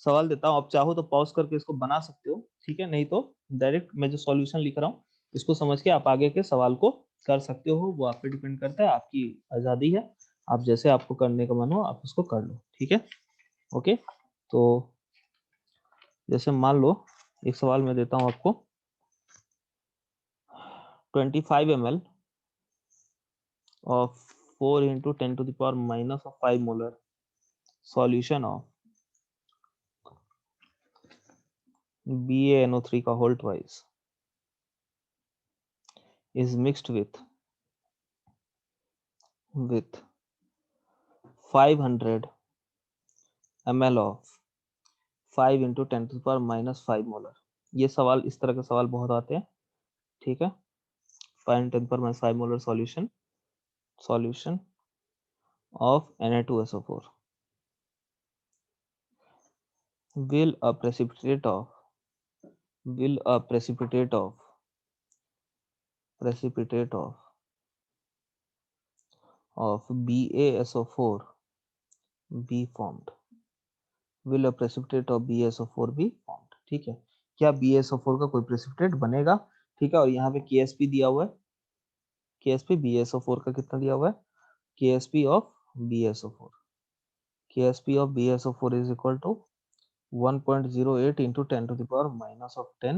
सवाल देता हूँ, आप चाहो तो पॉज करके इसको बना सकते हो, ठीक है, नहीं तो डायरेक्ट मैं जो सॉल्यूशन लिख रहा हूँ इसको समझ के आप आगे के सवाल को कर सकते हो, वो आप पे डिपेंड करता है, आपकी आजादी है, आप जैसे आपको करने का मन हो आप उसको कर लो। ठीक है, ओके, तो जैसे मान लो एक सवाल मैं देता हूँ आपको, 25 ml of 4 into 10 to the power minus of 5 molar solution of BaNO3 का whole twice is mixed with 500 ml of 5 into 10 to the power minus 5 molar। ये सवाल, इस तरह के सवाल बहुत आते हैं। ठीक है, 5 into 10 power minus 5 molar solution of Na2SO4 will a precipitate of BaSO4 be formed। will a precipitate of BaSO4 be formed। ठीक है, क्या BaSO4 का कोई प्रेसिपिटेट बनेगा? ठीक है, और यहाँ पे KSP दिया हुआ है, KSP BaSO4 का कितना दिया हुआ है? KSP of BaSO4 is equal to 1.08 into 10 to the power minus of 10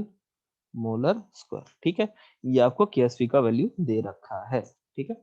molar square. ठीक है, ये आपको KSP का वैल्यू दे रखा है। ठीक है,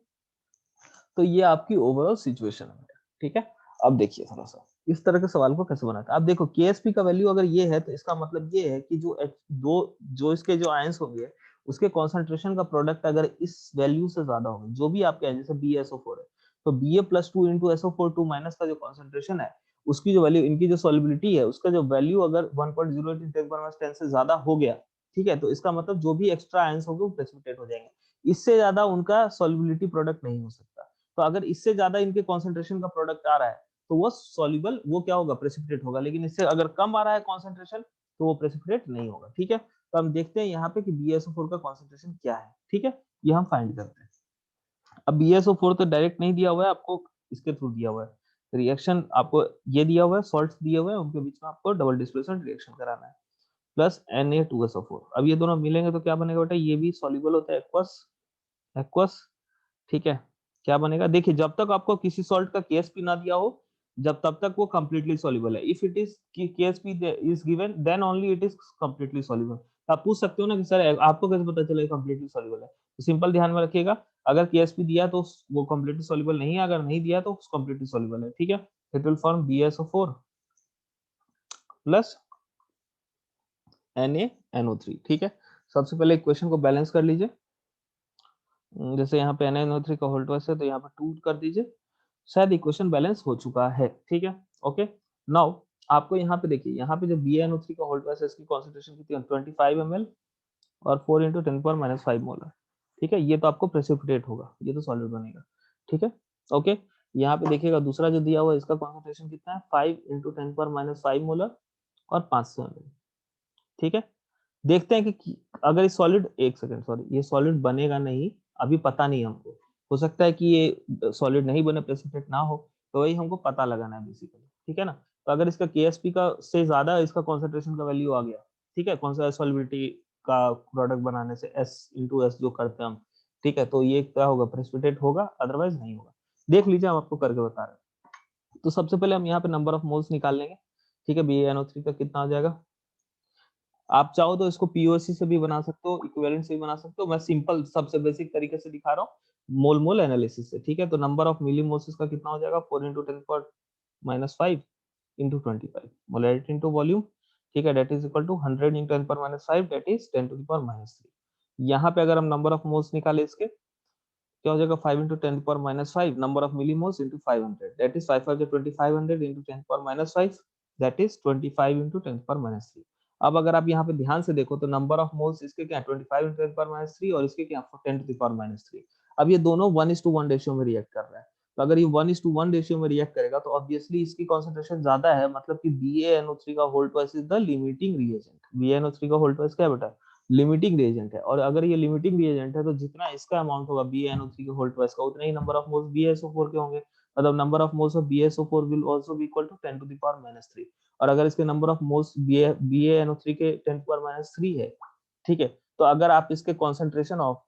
तो ये आपकी ओवरऑल सिचुएशन है। ठीक है, अब देखिए थोड़ा सा इस तरह के सवाल को कैसे बनाते हैं। अब देखो KSP का वैल्यू अगर ये है तो इसका मतलब ये है कि जो इसके जो आयंस होंगे उसके कॉन्सेंट्रेशन का प्रोडक्ट अगर इस वैल्यू से ज्यादा होगा, जो भी आपके है, जैसे BaSO4 है तो Ba+2 into SO4 2 माइनस का जो कॉन्सेंट्रेशन है उसकी जो वैल्यू, इनकी जो सॉल्युबिलिटी है उसका जो वैल्यू अगर 1.08 × 10⁻10 से ज्यादा हो गया, ठीक है, तो इसका मतलब जो भी एक्स्ट्रा आयंस होंगे वो प्रेसिपिटेट हो जाएंगे, इससे ज्यादा उनका सॉल्युबिलिटी प्रोडक्ट नहीं हो सकता। तो अगर इससे ज्यादा इनके कॉन्सेंट्रेशन का प्रोडक्ट आ रहा है तो वो सॉल्युबल, वो क्या होगा? प्रेसिपिटेट होगा, लेकिन इससे अगर कम आ रहा है कॉन्सेंट्रेशन तो वो प्रेसिपिटेट नहीं होगा। ठीक है, तो हम देखते हैं यहाँ पे कि BaSO4 का कॉन्सेंट्रेशन क्या है। ठीक है, ये हम फाइंड करते हैं। अब BaSO4 तो डायरेक्ट नहीं दिया हुआ है आपको, इसके थ्रू दिया हुआ है, रिएक्शन आपको ये दिया हुआ है, सॉल्ट्स दिए हुए हैं, उनके बीच में आपको डबल डिस्प्लेसमेंट रिएक्शन कराना है, प्लस Na2SO4। अब ये दोनों मिलेंगे तो क्या बनेगा बेटा, ये भी सॉल्युबल होता है एक्वस, एक्वस, ठीक है। क्या बनेगा, देखिए जब तक आपको किसी सॉल्ट का केएसपी ना दिया हो, जब तब तक वो कंप्लीटली सॉल्युबल है। If it is KSP is given then only it is completely soluble. आप पूछ सकते हो ना कि सर आपको कैसे पता चला कंप्लीटली सॉल्युबल है, तो सिंपल ध्यान में रखिएगा, अगर केएसपी दिया तो वो कंप्लीटली सॉल्युबल नहीं है, अगर नहीं दिया तो कंप्लीटली सॉल्युबल है, ठीक है। It will form BaSO4 plus NaNO3, ठीक है। सबसे पहले इक्वेशन को बैलेंस कर लीजिए, जैसे यहाँ पे NaNO3 का होल ट्वाइस है तो यहाँ पे 2 कर दीजिए, शायद इक्वेशन बैलेंस हो चुका है, ठीक है। ओके, नाउ आपको यहाँ पे देखिए, यहाँ पे जो BaNO3 का होल ट्वाइस है इसकी कॉन्सेंट्रेशन कितनी है, 25 ml और 4 × 10⁻⁵ मोलर, ठीक है। ये तो आपको प्रेसिपिटेट होगा, ये तो सॉलिड बनेगा, ठीक है। ओके, यहाँ पे देखिएगा दूसरा जो दिया हुआ है इसका कॉन्सेंट्रेशन कितना है, 5 × 10⁻⁵ मोलर और 500 ml, ठीक है। देखते हैं कि अगर ये सॉलिड, एक सेकंड सॉरी, ये सॉलिड बनेगा नहीं, अभी पता नहीं हमको, हो सकता है कि ये सॉलिड नहीं बने, प्रेसिपिटेट ना हो, तो वही हमको पता लगाना है बेसिकली, ठीक है ना। तो अगर इसका केएसपी का से ज्यादा इसका कॉन्सेंट्रेशन का वैल्यू आ गया, ठीक है, कौन सा सॉलिबिलिटी का प्रोडक्ट बनाने से S × S जो करते हैं हम, ठीक है, तो ये क्या होगा, प्रेसिपिटेट होगा, अदरवाइज नहीं होगा। देख लीजिए, हम आपको करके बता रहे हैं। तो सबसे पहले हम यहाँ पे नंबर ऑफ मोल्स निकाल लेंगे, ठीक है। BaNO3 का कितना हो जाएगा, आप चाहो तो इसको पीओसी से भी बना सकते हो, इक्विवेलेंट से भी बना सकते हो, मैं सिंपल सबसे बेसिक तरीके से दिखा रहा हूँ, मोल मोल एनालिसिस से, ठीक है। तो नंबर ऑफ मिलीमोल्स का कितना हो जाएगा, 4 × 10⁻⁵ इंटू 25 मोलैरिटी इंटू वॉल्यूम, ठीक है, that is equal to 100 × 10⁻⁵ that is 10⁻⁻3। यहाँ पे अगर हम नंबर ऑफ मोल्स निकाले इसके, क्या हो जाएगा, 5 × 10⁻⁵ number of millimoles into 500 that is 5 5 2500 into 10⁻⁵ that is 25 × 10⁻3। अब अगर आप यहाँ पे ध्यान से देखो तो नंबर ऑफ मोल्स इसके क्या 25 × 10⁻3 और इसके क्या 10⁻3। अब ये दोनों 1:1 रेशियो में रिएक्ट कर रहा है, तो अगर ये 1:1 रेशियो में रिएक्ट करेगा तो ऑब्वियसली इसकी कॉन्सेंट्रेशन ज्यादा है, मतलब कि BaNO3 का whole twice is the limiting reagent. BaNO3 का होल ट्वाइस क्या है बेटा, लिमिटिंग रिएजेंट है, और अगर ये लिमिटिंग रिएजेंट है तो जितना इसका अमाउंट होगा BaNO3 के होल ट्वाइस का, उतना ही नंबर ऑफ मोल्स BaSO4 के होंगे, मतलब number of moles of BaSO4 will also be equal to 10⁻⁻3। और अगर इसके नंबर ऑफ मोल्स BaNO3 के 10⁻⁻3 है, ठीक है, तो अगर आप इसके कॉन्सेंट्रेशन ऑफ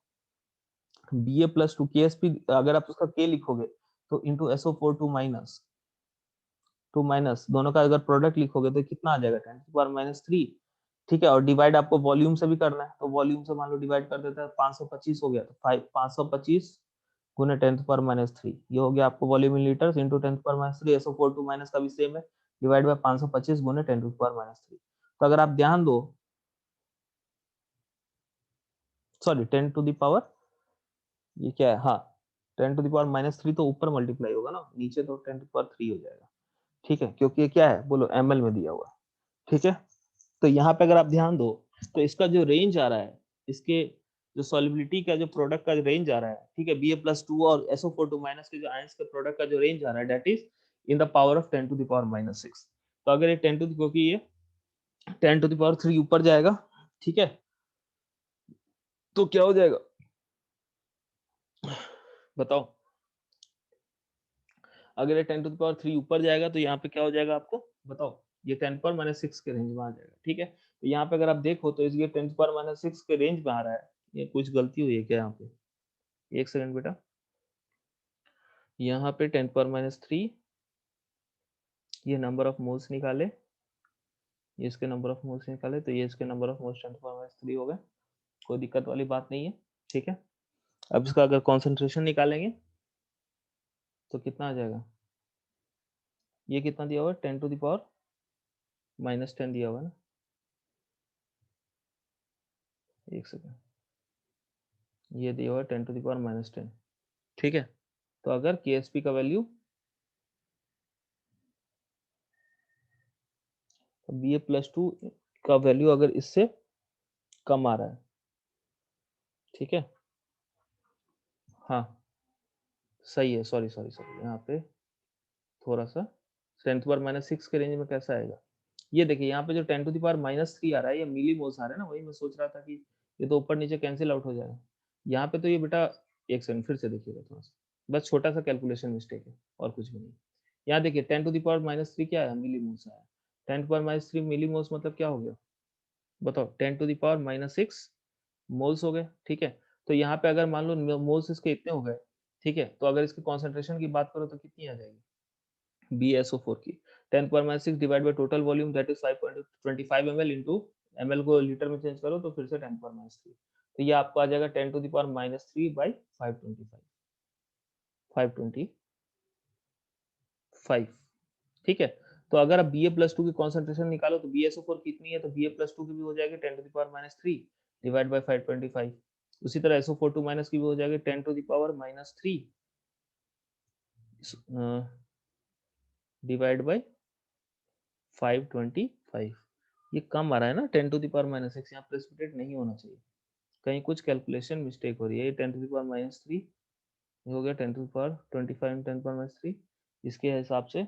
Ba+2 KSP अगर आप उसका K लिखोगे तो इंटू SO4 टू माइनस दोनों का अगर प्रोडक्ट लिखोगे तो कितना आ जाएगा, 10⁻⁻3, ठीक है। और डिवाइड आपको वॉल्यूम से भी करना है, तो वॉल्यूम से मान लो डिवाइड कर देता है, 525 हो गया, तो 525 गुने 10⁻⁻3, ये हो गया आपको volume in liters into 10⁻⁻3। SO4 two minus का भी सेम है, डिवाइड बाय 525 गुने 10⁻⁻3। तो अगर आप ध्यान दो, सॉरी 10⁻, ये क्या है, हाँ 10⁻⁻3 तो ऊपर मल्टीप्लाई होगा ना, नीचे तो 10⁻3 हो जाएगा, ठीक है, क्योंकि ये क्या है बोलो ml में दिया हुआ है, ठीक है। तो यहाँ पे अगर आप ध्यान दो तो इसका जो रेंज आ रहा है, इसके जो सॉलिबिलिटी का जो प्रोडक्ट का रेंज आ रहा है, ठीक है, Ba+2 और SO4 टू माइनस के जो आयंस के प्रोडक्ट का जो रेंज आ रहा है that is in the power of 10⁻⁻6। तो अगर ये 10 टू क्योंकि ये 10⁻3 ऊपर जाएगा, ठीक है, तो क्या हो जाएगा बताओ, अगर ये 10⁻3 ऊपर जाएगा तो यहाँ पे क्या हो जाएगा आपको बताओ, ये 10⁻⁻6 के रेंज में आ जाएगा, ठीक है। तो यहाँ पे अगर आप देखो तो इसके 10⁻⁻6 के रेंज में आ रहा है, ये कुछ गलती हुई है क्या यहाँ पे, एक सेकंड बेटा, यहाँ पे 10⁻3 ये नंबर ऑफ मोल्स निकाले, ये इसके नंबर ऑफ मोल्स निकाले, तो ये इसके नंबर ऑफ मोल्स 10⁻3 हो गए, कोई दिक्कत वाली बात नहीं है, ठीक है। अब इसका अगर कॉन्सेंट्रेशन निकालेंगे तो कितना आ जाएगा, ये कितना दिया हुआ है 10⁻⁻10 दिया हुआ है ना, एक सेकंड, ये दिया हुआ है 10⁻⁻10, ठीक है। तो अगर KSP का वैल्यू Ba+2 का वैल्यू अगर इससे कम आ रहा है, ठीक है, हाँ सही है, सॉरी सॉरी सॉरी, यहाँ पे थोड़ा सा 10⁻⁻6 के रेंज में कैसा आएगा, ये देखिए यहाँ पे जो 10⁻⁻3 आ रहा है, ये मिली मोल्स आ रहा है ना, वही मैं सोच रहा था कि ये तो ऊपर नीचे कैंसिल आउट हो जाएगा, यहाँ पे तो ये बेटा, एक सेकंड फिर से देखिएगा थोड़ा सा, बस छोटा सा कैलकुलेशन मिस्टेक है और कुछ भी नहीं, यहाँ देखिए 10 टू द पावर -3 क्या है, मिलीमोल्स है। 10 टू द पावर -3 मिलीमोल्स मतलब क्या हो गया, बताओ, 10 टू द पावर -6 मोल्स हो गए, ठीक है। तो यहाँ पे अगर मान लो मोल्स इसके इतने हो गए, ठीक है, तो अगर इसकी कॉन्सेंट्रेशन की बात करो तो कितनी आ जाएगी, BaSO4 की 10 power -6 divide by total volume that is 5.25 ml into ml को लीटर में चेंज करो तो फिर से 10 पावर -3, तो ये आपको आ जाएगा 10 टू द पावर -3 बाई 525, ठीक है। तो अगर आप Ba+2 की कॉन्सेंट्रेशन निकालो तो BaSO4 कितनी है, तो Ba+2 की भी हो जाएगी 10 to the power -3 divide by 525। उसी तरह SO4 माइनस की भी हो जाएगी 10 to the power -3 divide by 525। ये कम आ रहा है ना 10 टू द पावर -6, यहाँ प्रेसिपिटेट नहीं होना चाहिए, कहीं कुछ कैलकुलेशन मिस्टेक हो रही है। ये 10 टू द पावर -3 हो गया 10 टू द पावर 25 10 पावर -3, इसके हिसाब से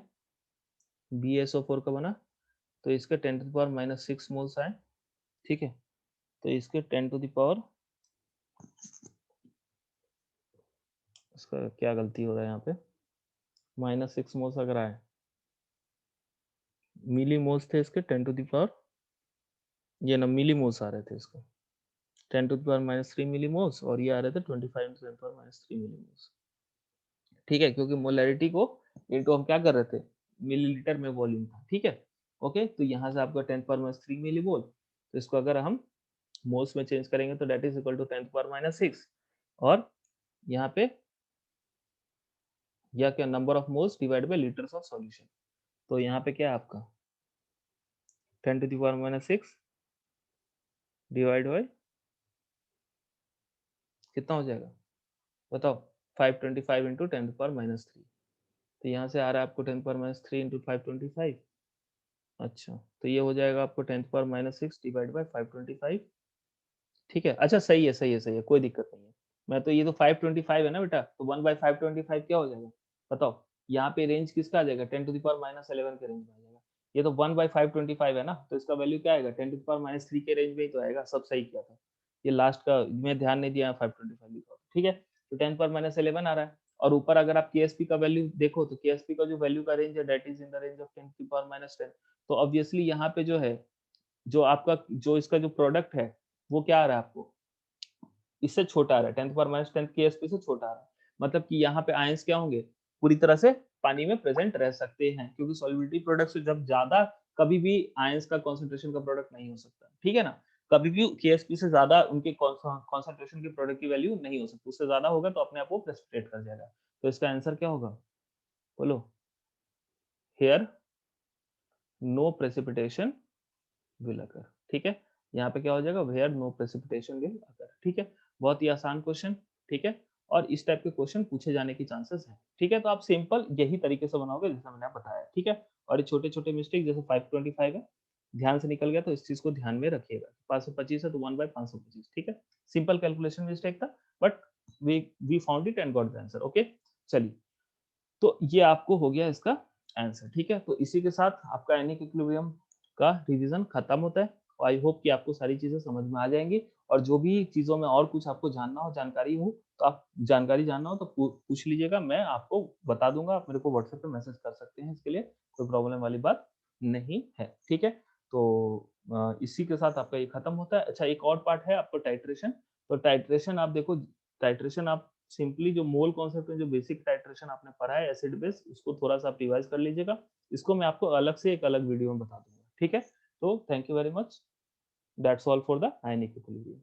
BaSO4 का बना, तो इसके 10 टू द पावर -6 मोल्स आए, ठीक है। तो इसके 10 टू द पावर, इसका क्या गलती हो रहा है यहाँ पे, -6 मोल्स अगर आए, मिली मोल्स थे इसके 10 टू द पावर, ये ना मिली मोल्स आ रहे थे इसके 10 to the power -3 milli moles, और ये आ रहे थे 25 10 पावर -3 मिली मोल्स, ठीक है, क्योंकि मोलैरिटी को इनटू हम क्या कर रहे थे, मिलीलीटर में वॉल्यूम था, ठीक है। ओके, तो यहाँ से आपका 10 पावर -3 मिली मोल, तो इसको अगर हम मोल्स में चेंज करेंगे तो that is equal to 10 power -6, और यहाँ पे या क्या, number of moles divide by liters of solution, तो यहाँ पे क्या है आपका 10 to the power -6 divide by कितना हो जाएगा, बताओ, 525 इंटू 10 पावर -3, तो यहाँ से आ रहा है आपको 10 पावर -3 इंटू 525, अच्छा, तो ये हो जाएगा आपको 10 पावर -6 डिवाइड बाय 525, ठीक है। अच्छा, सही है, सही है, सही है, कोई दिक्कत नहीं है। मैं तो ये तो 525 है ना बेटा, तो 1 बाय 525 क्या हो जाएगा, बताओ, यहाँ पे रेंज किसका आ जाएगा, 10 टू द पावर -11 के रेंज में आ जाएगा। ये तो 1 बाय 525 है ना, तो इसका वैल्यू क्या आएगा, 10 टू द पावर -3 के रेंज में ही तो आएगा, सब सही किया था। ये लास्ट का मैं ध्यान नहीं दिया, 525 लिखा, ठीक है। तो 10 पावर -11 आ रहा है, और ऊपर अगर आप KSP का वैल्यू देखो तो KSP का जो वैल्यू का रेंज है that is in the range of 10 to the power -10, तो ऑब्वियसली यहाँ पे जो है, जो आपका जो इसका जो प्रोडक्ट है वो क्या आ रहा है आपको, इससे छोटा आ रहा है, 10 पावर -10 KSP से छोटा आ रहा है, मतलब कि यहाँ पे आयंस क्या होंगे, पूरी तरह से पानी में प्रेजेंट रह सकते हैं, क्योंकि सॉल्युबिलिटी प्रोडक्ट से जब ज्यादा, कभी भी आयंस का कॉन्सेंट्रेशन का प्रोडक्ट नहीं हो सकता, ठीक है ना, कभी भी KSP से ज्यादा उनके कॉन्सेंट्रेशन के प्रोडक्ट की वैल्यू नहीं हो सकती, उससे ज्यादा होगा तो अपने आप वो प्रेसिपिटेट कर जाएगा। तो इसका आंसर क्या होगा, बोलो, here no precipitation will occur, ठीक है। यहाँ पे क्या हो जाएगा, where no precipitation will occur, ठीक है। बहुत ही आसान क्वेश्चन, ठीक है, और इस टाइप के क्वेश्चन पूछे जाने की चांसेस है, ठीक है। तो आप सिंपल यही तरीके से बनाओगे जैसा मैंने आपको बताया, ठीक है। और ये छोटे छोटे मिस्टेक जैसे 525 है, ध्यान से निकल गया तो इस चीज को ध्यान में रखिएगा, 525 है तो 1 बाय 525, ठीक है। सिंपल कैलकुलेशन मिस्टेक था, but we found it and got the answer, okay. चलिए, तो ये आपको हो गया इसका आंसर, ठीक है। तो इसी के साथ आपका एनिक इक्विलिब्रियम का रिवीजन खत्म होता है, और आई होप कि आपको सारी चीजें समझ में आ जाएंगी, और जो भी चीजों में और कुछ आपको जानना हो, जानकारी हो, तो आप जानकारी जानना हो तो पूछ लीजिएगा, मैं आपको बता दूंगा, आप मेरे को व्हाट्सएप पे मैसेज कर सकते हैं, इसके लिए कोई प्रॉब्लम वाली बात नहीं है, ठीक है। तो इसी के साथ आपका ये खत्म होता है। अच्छा, एक और पार्ट है आपको टाइट्रेशन, तो टाइट्रेशन आप देखो, टाइट्रेशन आप सिंपली जो मोल कॉन्सेप्ट में जो बेसिक टाइट्रेशन आपने पढ़ा है एसिड बेस, उसको थोड़ा सा आप रिवाइज कर लीजिएगा, इसको मैं आपको अलग से एक अलग वीडियो में बता दूंगा, ठीक है। तो thank you very much, that's all for the ionic equilibrium.